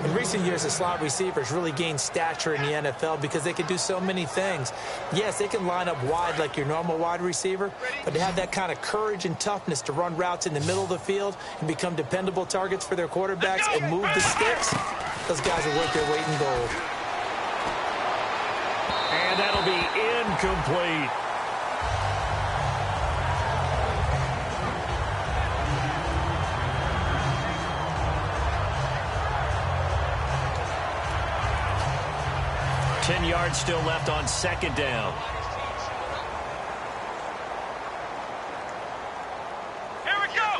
In recent years, the slot receivers really gained stature in the NFL because they can do so many things. Yes, they can line up wide like your normal wide receiver, but to have that kind of courage and toughness to run routes in the middle of the field and become dependable targets for their quarterbacks and move the sticks, those guys are worth their weight in gold. And that'll be incomplete. $10 yards still left on second down. Here we go.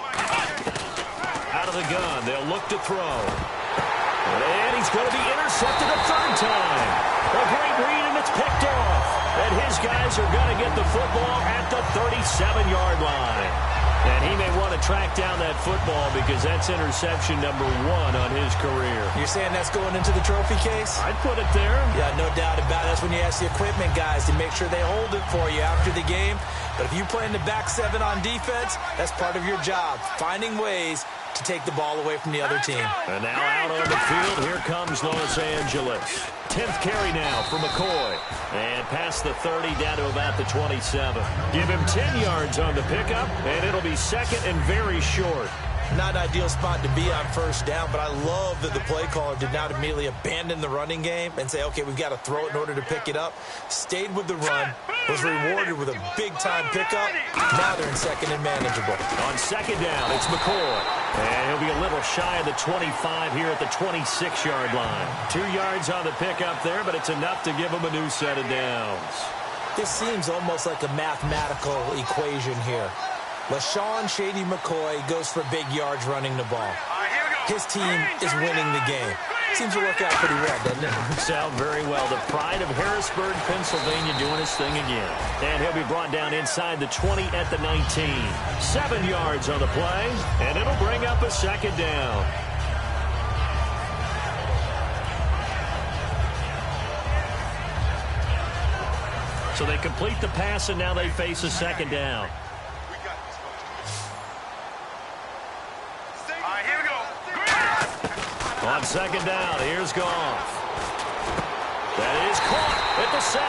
Out of the gun, they'll look to throw. And he's going to be intercepted a third time. A great read, and it's picked off. And his guys are going to get the football at the 37-yard line. And he may want to track down that football because that's interception number 1 on his career. You're saying that's going into the trophy case? I'd put it there. Yeah, no doubt about it. That's when you ask the equipment guys to make sure they hold it for you after the game. But if you play in the back 7 on defense, that's part of your job, finding ways to take the ball away from the other team. And now out on the field, here comes Los Angeles. 10th carry now for McCoy. And past the 30 down to about the 27. Give him 10 yards on the pickup, and it'll be second and very short. Not an ideal spot to be on first down, but I love that the play caller did not immediately abandon the running game and say, okay, we've got to throw it in order to pick it up. Stayed with the run, was rewarded with a big-time pickup. Now they're in second and manageable. On second down, it's McCoy. And he'll be a little shy of the 25 here at the 26-yard line. 2 yards on the pickup there, but it's enough to give him a new set of downs. This seems almost like a mathematical equation here. LaShawn Shady McCoy goes for big yards running the ball. His team is winning the game. Seems to work out pretty well, doesn't it? Sound very well. The pride of Harrisburg, Pennsylvania doing his thing again. And he'll be brought down inside the 20 at the 19. 7 yards on the play, and it'll bring up a second down. So they complete the pass, and now they face a second down. On second down, here's Goff. That is caught at the 7.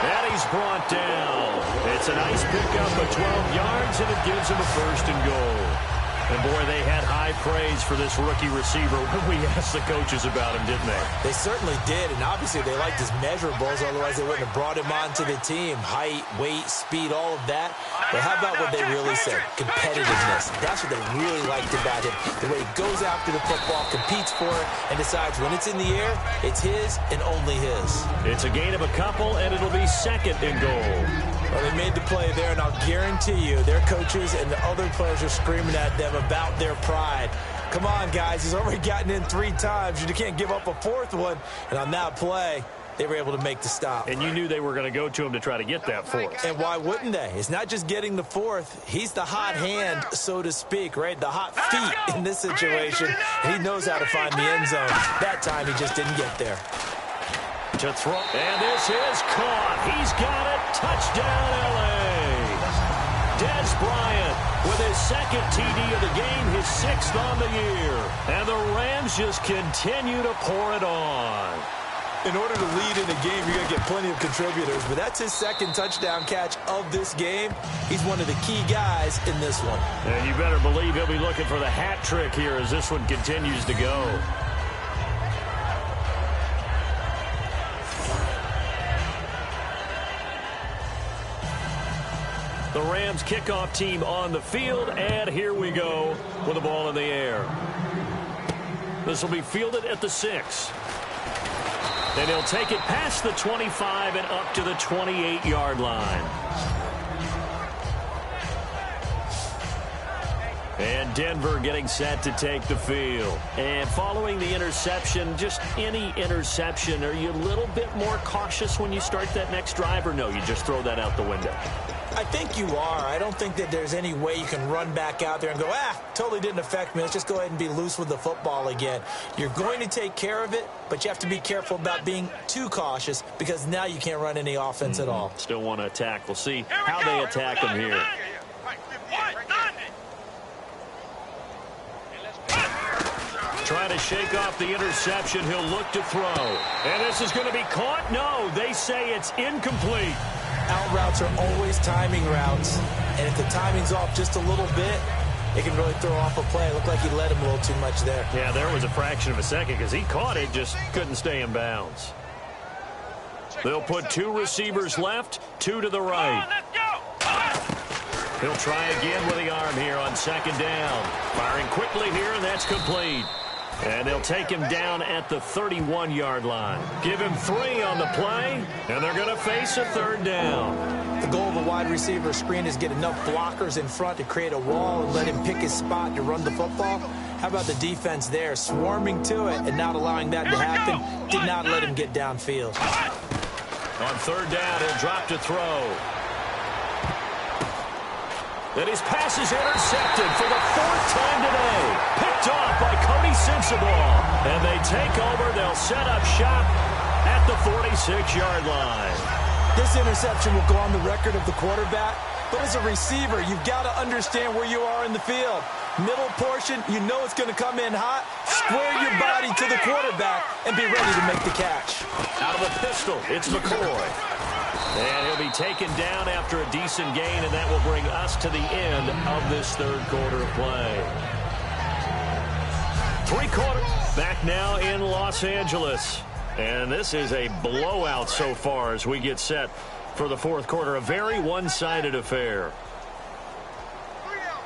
And he's brought down. It's a nice pickup of 12 yards, and it gives him a first and goal. And, boy, they had high praise for this rookie receiver when we asked the coaches about him, didn't they? They certainly did, and obviously they liked his measurables, otherwise they wouldn't have brought him onto the team. Height, weight, speed, all of that. But how about what they really said? Competitiveness. That's what they really liked about him. The way he goes after the football, competes for it, and decides when it's in the air, it's his and only his. It's a gain of a couple, and it'll be second and goal. Well, they made the play there, and I'll guarantee you their coaches and the other players are screaming at them about their pride. Come on, guys. He's already gotten in 3 times. You can't give up a 4th one. And on that play, they were able to make the stop. And you knew they were going to go to him to try to get that 4th. And why wouldn't they? It's not just getting the 4th. He's the hot hand, so to speak, right? The hot feet in this situation. And he knows how to find the end zone. That time, he just didn't get there. To throw, and this is caught. He's got it. Touchdown, L.A. Dez Bryant with his second TD of the game, his 6th on the year. And the Rams just continue to pour it on. In order to lead in a game, you're going to get plenty of contributors, but that's his 2nd touchdown catch of this game. He's one of the key guys in this one. And you better believe he'll be looking for the hat trick here as this one continues to go. The Rams kickoff team on the field, and here we go with the ball in the air. This will be fielded at the 6. And he'll take it past the 25 and up to the 28-yard line. And Denver getting set to take the field. And following the interception, just any interception, are you a little bit more cautious when you start that next drive, or no, you just throw that out the window? I think you are. I don't think that there's any way you can run back out there and go, totally didn't affect me. Let's just go ahead and be loose with the football again. You're going to take care of it, but you have to be careful about being too cautious because now you can't run any offense at all. Still want to attack. We'll see how they attack them here. Trying to shake off the interception. He'll look to throw. And this is going to be caught? No, they say it's incomplete. Out routes are always timing routes, and if the timing's off just a little bit, it can really throw off a play. It looked like he led him a little too much there. Yeah, there was a fraction of a second because he caught it, just couldn't stay in bounds. They'll put 2 receivers left, 2 to the right. He'll try again with the arm here on second down. Firing quickly here, and that's complete. And they'll take him down at the 31-yard line. Give him 3 on the play, and they're going to face a third down. The goal of a wide receiver screen is get enough blockers in front to create a wall and let him pick his spot to run the football. How about the defense there, swarming to it and not allowing that to happen? Did not let him get downfield. On third down, he'll drop to throw. And his pass is intercepted for the 4th time today. Picked off by Cody Sensabaugh. And they take over. They'll set up shop at the 46-yard line. This interception will go on the record of the quarterback. But as a receiver, you've got to understand where you are in the field. Middle portion, you know it's going to come in hot. Square your body to the quarterback and be ready to make the catch. Out of a pistol, it's McCoy. And he'll be taken down after a decent gain, and that will bring us to the end of this third quarter of play. 3 quarters back now in Los Angeles. And this is a blowout so far as we get set for the fourth quarter. A very one-sided affair. 3 down.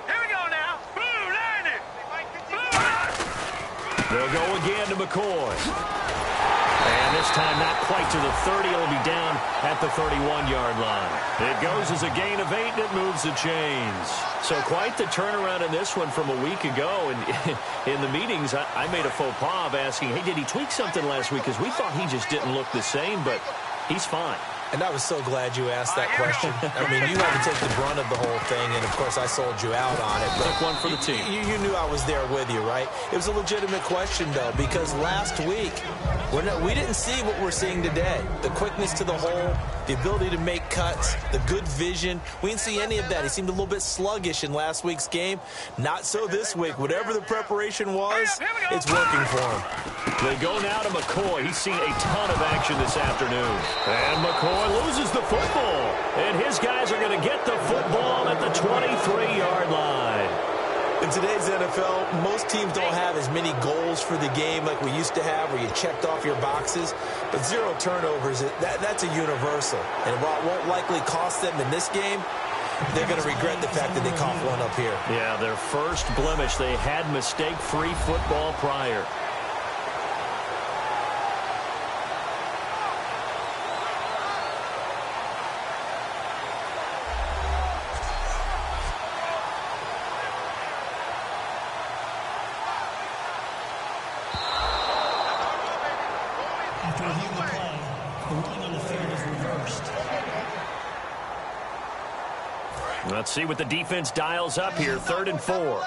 Here we go now. Blue, line it. They'll go again to McCoy. And this time not quite to the 30. It'll be down at the 31-yard line. It goes as a gain of 8, and it moves the chains. So quite the turnaround in this one from a week ago. And in the meetings, I made a faux pas of asking, hey, did he tweak something last week? Because we thought he just didn't look the same, but he's fine. And I was so glad you asked that question. I mean, you had to take the brunt of the whole thing, and, of course, I sold you out on it. But took one for the team. You knew I was there with you, right? It was a legitimate question, though, because last week we didn't see what we're seeing today. The quickness to the hole, the ability to make cuts, the good vision. We didn't see any of that. He seemed a little bit sluggish in last week's game. Not so this week. Whatever the preparation was, it's working for him. They go now to McCoy. He's seen a ton of action this afternoon. And McCoy loses the football. And his guys are going to get the football at the 23-yard line. In today's NFL, most teams don't have as many goals for the game like we used to have where you checked off your boxes. But 0 turnovers, that's a universal. And while it won't likely cost them in this game, they're going to regret the fact that they coughed one up here. Yeah, their first blemish. They had mistake-free football prior. After reviewing the play, the ruling on the field is reversed. Let's see what the defense dials up here. 3rd and 4.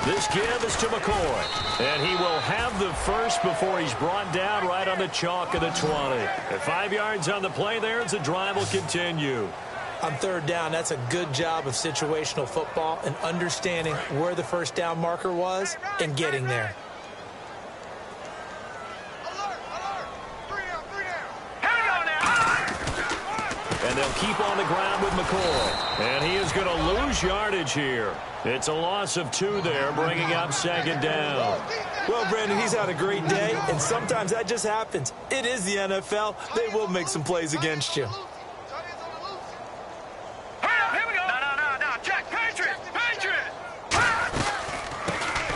This give is to McCoy. And he will have the first before he's brought down right on the chalk of the 20. At 5 yards on the play there, as the drive will continue. On 3rd down, that's a good job of situational football and understanding where the first down marker was and getting there. And they'll keep on the ground with McCoy. And he is going to lose yardage here. It's a loss of 2 there, bringing up 2nd down. Well, Brandon, he's had a great day, and sometimes that just happens. It is the NFL. They will make some plays against you.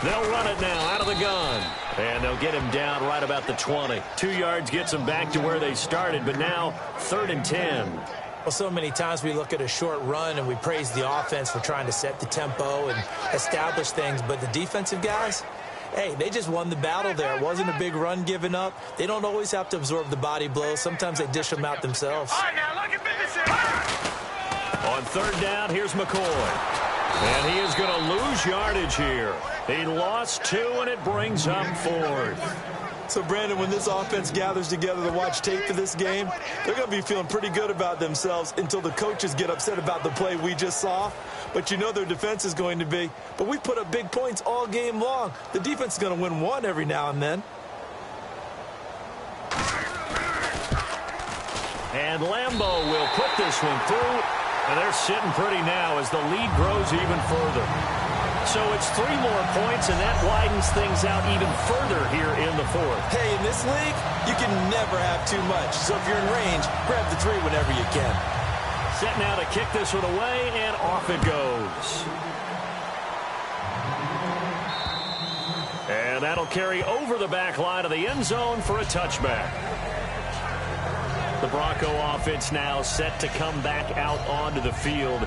They'll run it it now out of the gun. And they'll get him down right about the 20. 2 yards gets them back to where they started, but now 3rd and 10. Well, so many times we look at a short run and we praise the offense for trying to set the tempo and establish things, but the defensive guys, hey, they just won the battle there. It wasn't a big run given up. They don't always have to absorb the body blows. Sometimes they dish them out themselves. All right, now, look at business here. On 3rd down, here's McCoy. And he is going to lose yardage here. He lost 2, and it brings up 4th. So, Brandon, when this offense gathers together to watch tape for this game, they're going to be feeling pretty good about themselves until the coaches get upset about the play we just saw. But you know their defense is going to be. But we put up big points all game long. The defense is going to win one every now and then. And Lambeau will put this one through. And they're sitting pretty now as the lead grows even further. So it's 3 more points, and that widens things out even further here in the 4th. Hey, in this league, you can never have too much. So if you're in range, grab the 3 whenever you can. Set now to kick this one away, and off it goes. And that'll carry over the back line of the end zone for a touchback. The Bronco offense now set to come back out onto the field.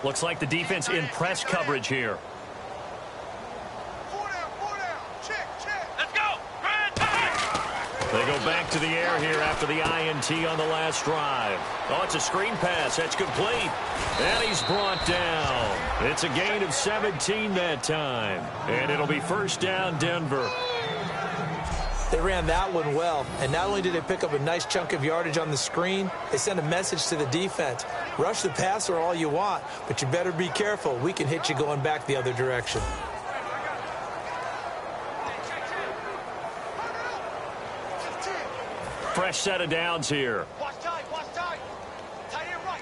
Looks like the defense in press coverage here. 4 down. Check. Let's go. They go back to the air here after the INT on the last drive. Oh, it's a screen pass. That's complete. And he's brought down. It's a gain of 17 that time. And it'll be 1st down, Denver. They ran that one well, and not only did they pick up a nice chunk of yardage on the screen, they sent a message to the defense. Rush the passer all you want, but you better be careful. We can hit you going back the other direction. Fresh set of downs here. Watch tight. Tight end right.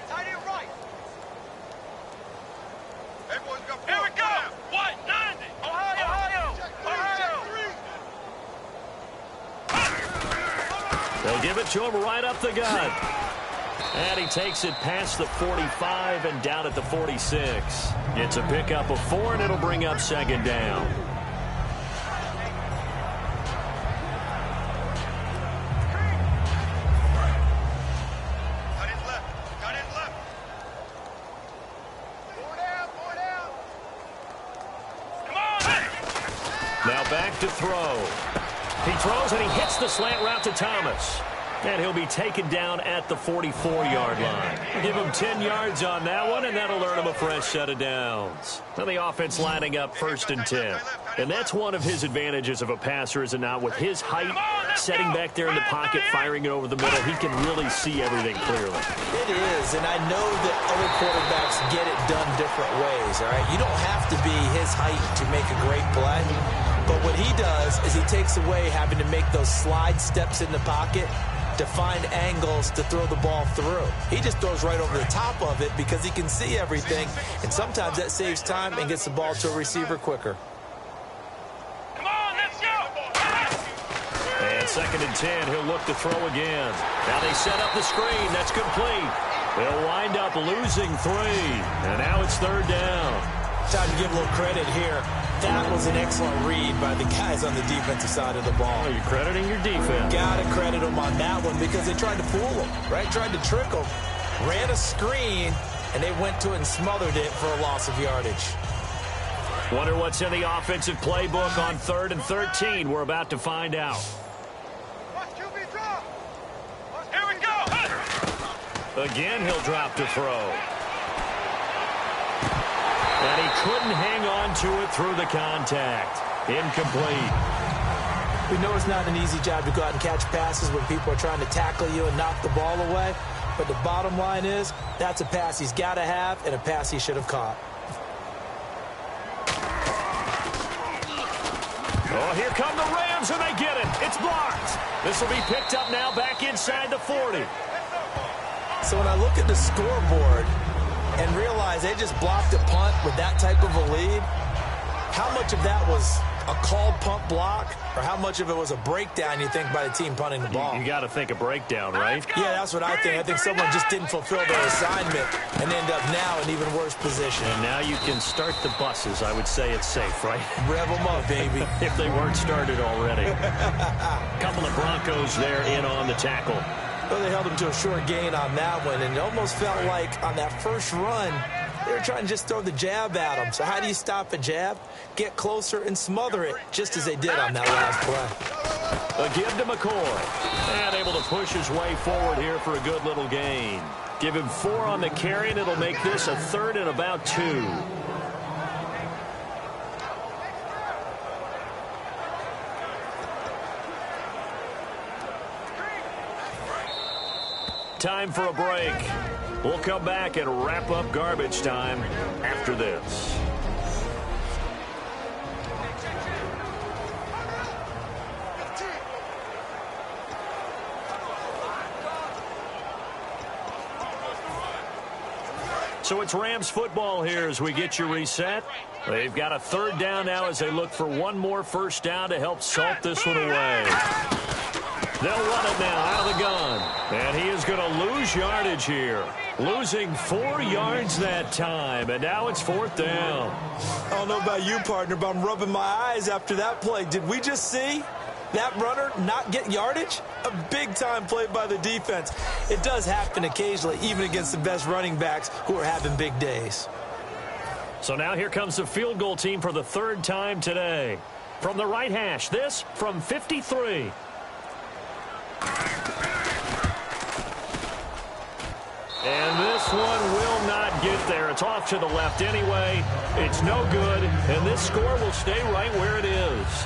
Everyone's got 4. Here we go. 190. Ohio. They'll give it to him right up the gut. And he takes it past the 45 and down at the 46. It's a pickup of 4, and it'll bring up 2nd down. Got it left. 4 down. Come on. Now back to throw. He throws, and he hits the slant route to Thomas. And he'll be taken down at the 44-yard line. Give him 10 yards on that one, and that'll earn him a fresh set of downs. Now the offense lining up 1st and 10. And that's one of his advantages of a passer, is it not? With his height, setting back there in the pocket, firing it over the middle, he can really see everything clearly. It is, and I know that other quarterbacks get it done different ways, all right? You don't have to be his height to make a great play. But what he does is he takes away having to make those slide steps in the pocket to find angles to throw the ball through. He just throws right over the top of it because he can see everything, and sometimes that saves time and gets the ball to a receiver quicker. Come on, let's go. And 2nd and 10, he'll look to throw again. Now they set up the screen. That's complete. They'll wind up losing 3. And now it's 3rd down. Time to give a little credit here. That was an excellent read by the guys on the defensive side of the ball. Oh, you're crediting your defense. Got to credit them on that one because they tried to fool them, right? Tried to trick them. Ran a screen, and they went to it and smothered it for a loss of yardage. Wonder what's in the offensive playbook on 3rd and 13. We're about to find out. Watch QB drop. Here we go. Again, he'll drop to throw. And he couldn't hang on to it through the contact. Incomplete. We know it's not an easy job to go out and catch passes when people are trying to tackle you and knock the ball away. But the bottom line is, that's a pass he's got to have and a pass he should have caught. Oh, here come the Rams, and they get it. It's blocked. This will be picked up now back inside the 40. So when I look at the scoreboard, and realize they just blocked a punt with that type of a lead, how much of that was a called punt block, or how much of it was a breakdown, you think, by the team punting the ball? You got to think a breakdown, right? Yeah, that's what I think. I think someone just didn't fulfill their assignment and end up now in even worse position. And now you can start the buses. I would say it's safe, right? Rev them up, baby. If they weren't started already. Couple of Broncos there in on the tackle. Well, they held him to a short gain on that one, and it almost felt like on that first run, they were trying to just throw the jab at him. So how do you stop a jab? Get closer and smother it, just as they did on that last play. A give to McCoy. And able to push his way forward here for a good little gain. Give him 4 on the carry, and it'll make this a 3rd and about 2. Time for a break. We'll come back and wrap up garbage time after this. So it's Rams football here as we get you reset. They've got a 3rd down now as they look for one more first down to help salt this one away. They'll run it now out of the gun. And he is going to lose yardage here. Losing 4 yards that time. And now it's 4th down. I don't know about you, partner, but I'm rubbing my eyes after that play. Did we just see that runner not get yardage? A big-time play by the defense. It does happen occasionally, even against the best running backs who are having big days. So now here comes the field goal team for the 3rd time today. From the right hash, this from 53. And this one will not get there. It's off to the left anyway. It's no good, and this score will stay right where it is.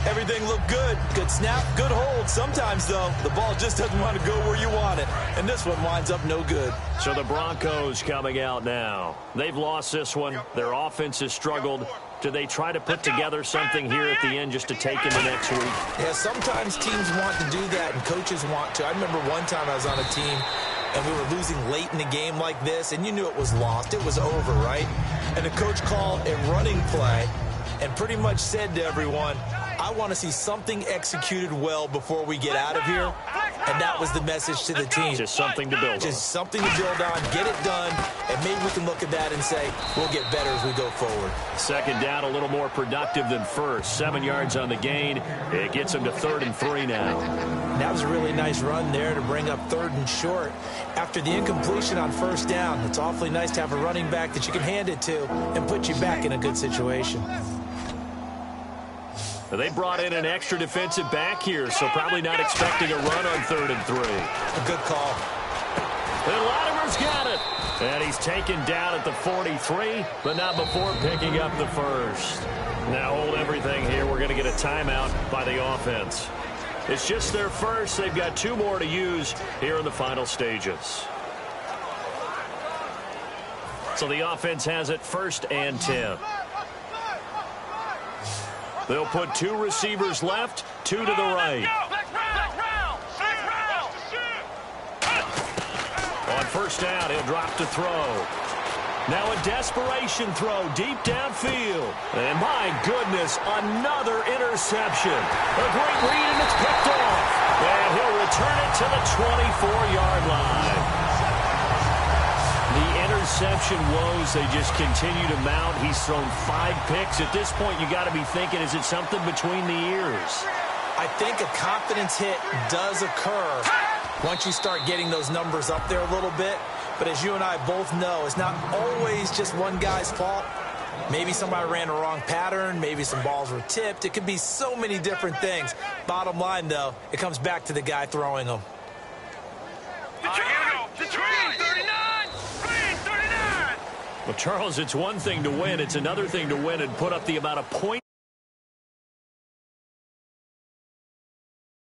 Everything looked good. Good snap, good hold. Sometimes, though, the ball just doesn't want to go where you want it. And this one winds up no good. So the Broncos coming out now. They've lost this one. Their offense has struggled. Do they try to put together something here at the end just to take into next week? Yeah, sometimes teams want to do that and coaches want to. I remember one time I was on a team and we were losing late in the game like this, and you knew it was lost. It was over, right? And the coach called a running play and pretty much said to everyone, I want to see something executed well before we get out of here. And that was the message to the team. Just something to build on. Just something to build on, get it done, and maybe we can look at that and say, we'll get better as we go forward. 2nd down, a little more productive than first. 7 yards on the gain. It gets them to 3rd and 3 now. That was a really nice run there to bring up 3rd and short. After the incompletion on 1st down, it's awfully nice to have a running back that you can hand it to and put you back in a good situation. They brought in an extra defensive back here, so probably not expecting a run on 3rd and 3. A good call. And Latimer's got it. And he's taken down at the 43, but not before picking up the first. Now hold everything here. We're going to get a timeout by the offense. It's just their first. They've got 2 more to use here in the final stages. So the offense has it 1st and 10. They'll put 2 receivers left, 2 to the right. On 1st down, he'll drop to throw. Now a desperation throw deep downfield. And my goodness, another interception. A great read, and it's picked off. And he'll return it to the 24-yard line. The interception woes, they just continue to mount. He's thrown 5 picks. At this point, you got to be thinking, is it something between the ears? I think a confidence hit does occur once you start getting those numbers up there a little bit. But as you and I both know, it's not always just one guy's fault. Maybe somebody ran a wrong pattern. Maybe some balls were tipped. It could be so many different things. Bottom line, though, it comes back to the guy throwing them. Well, Charles, it's one thing to win. It's another thing to win and put up the amount of points.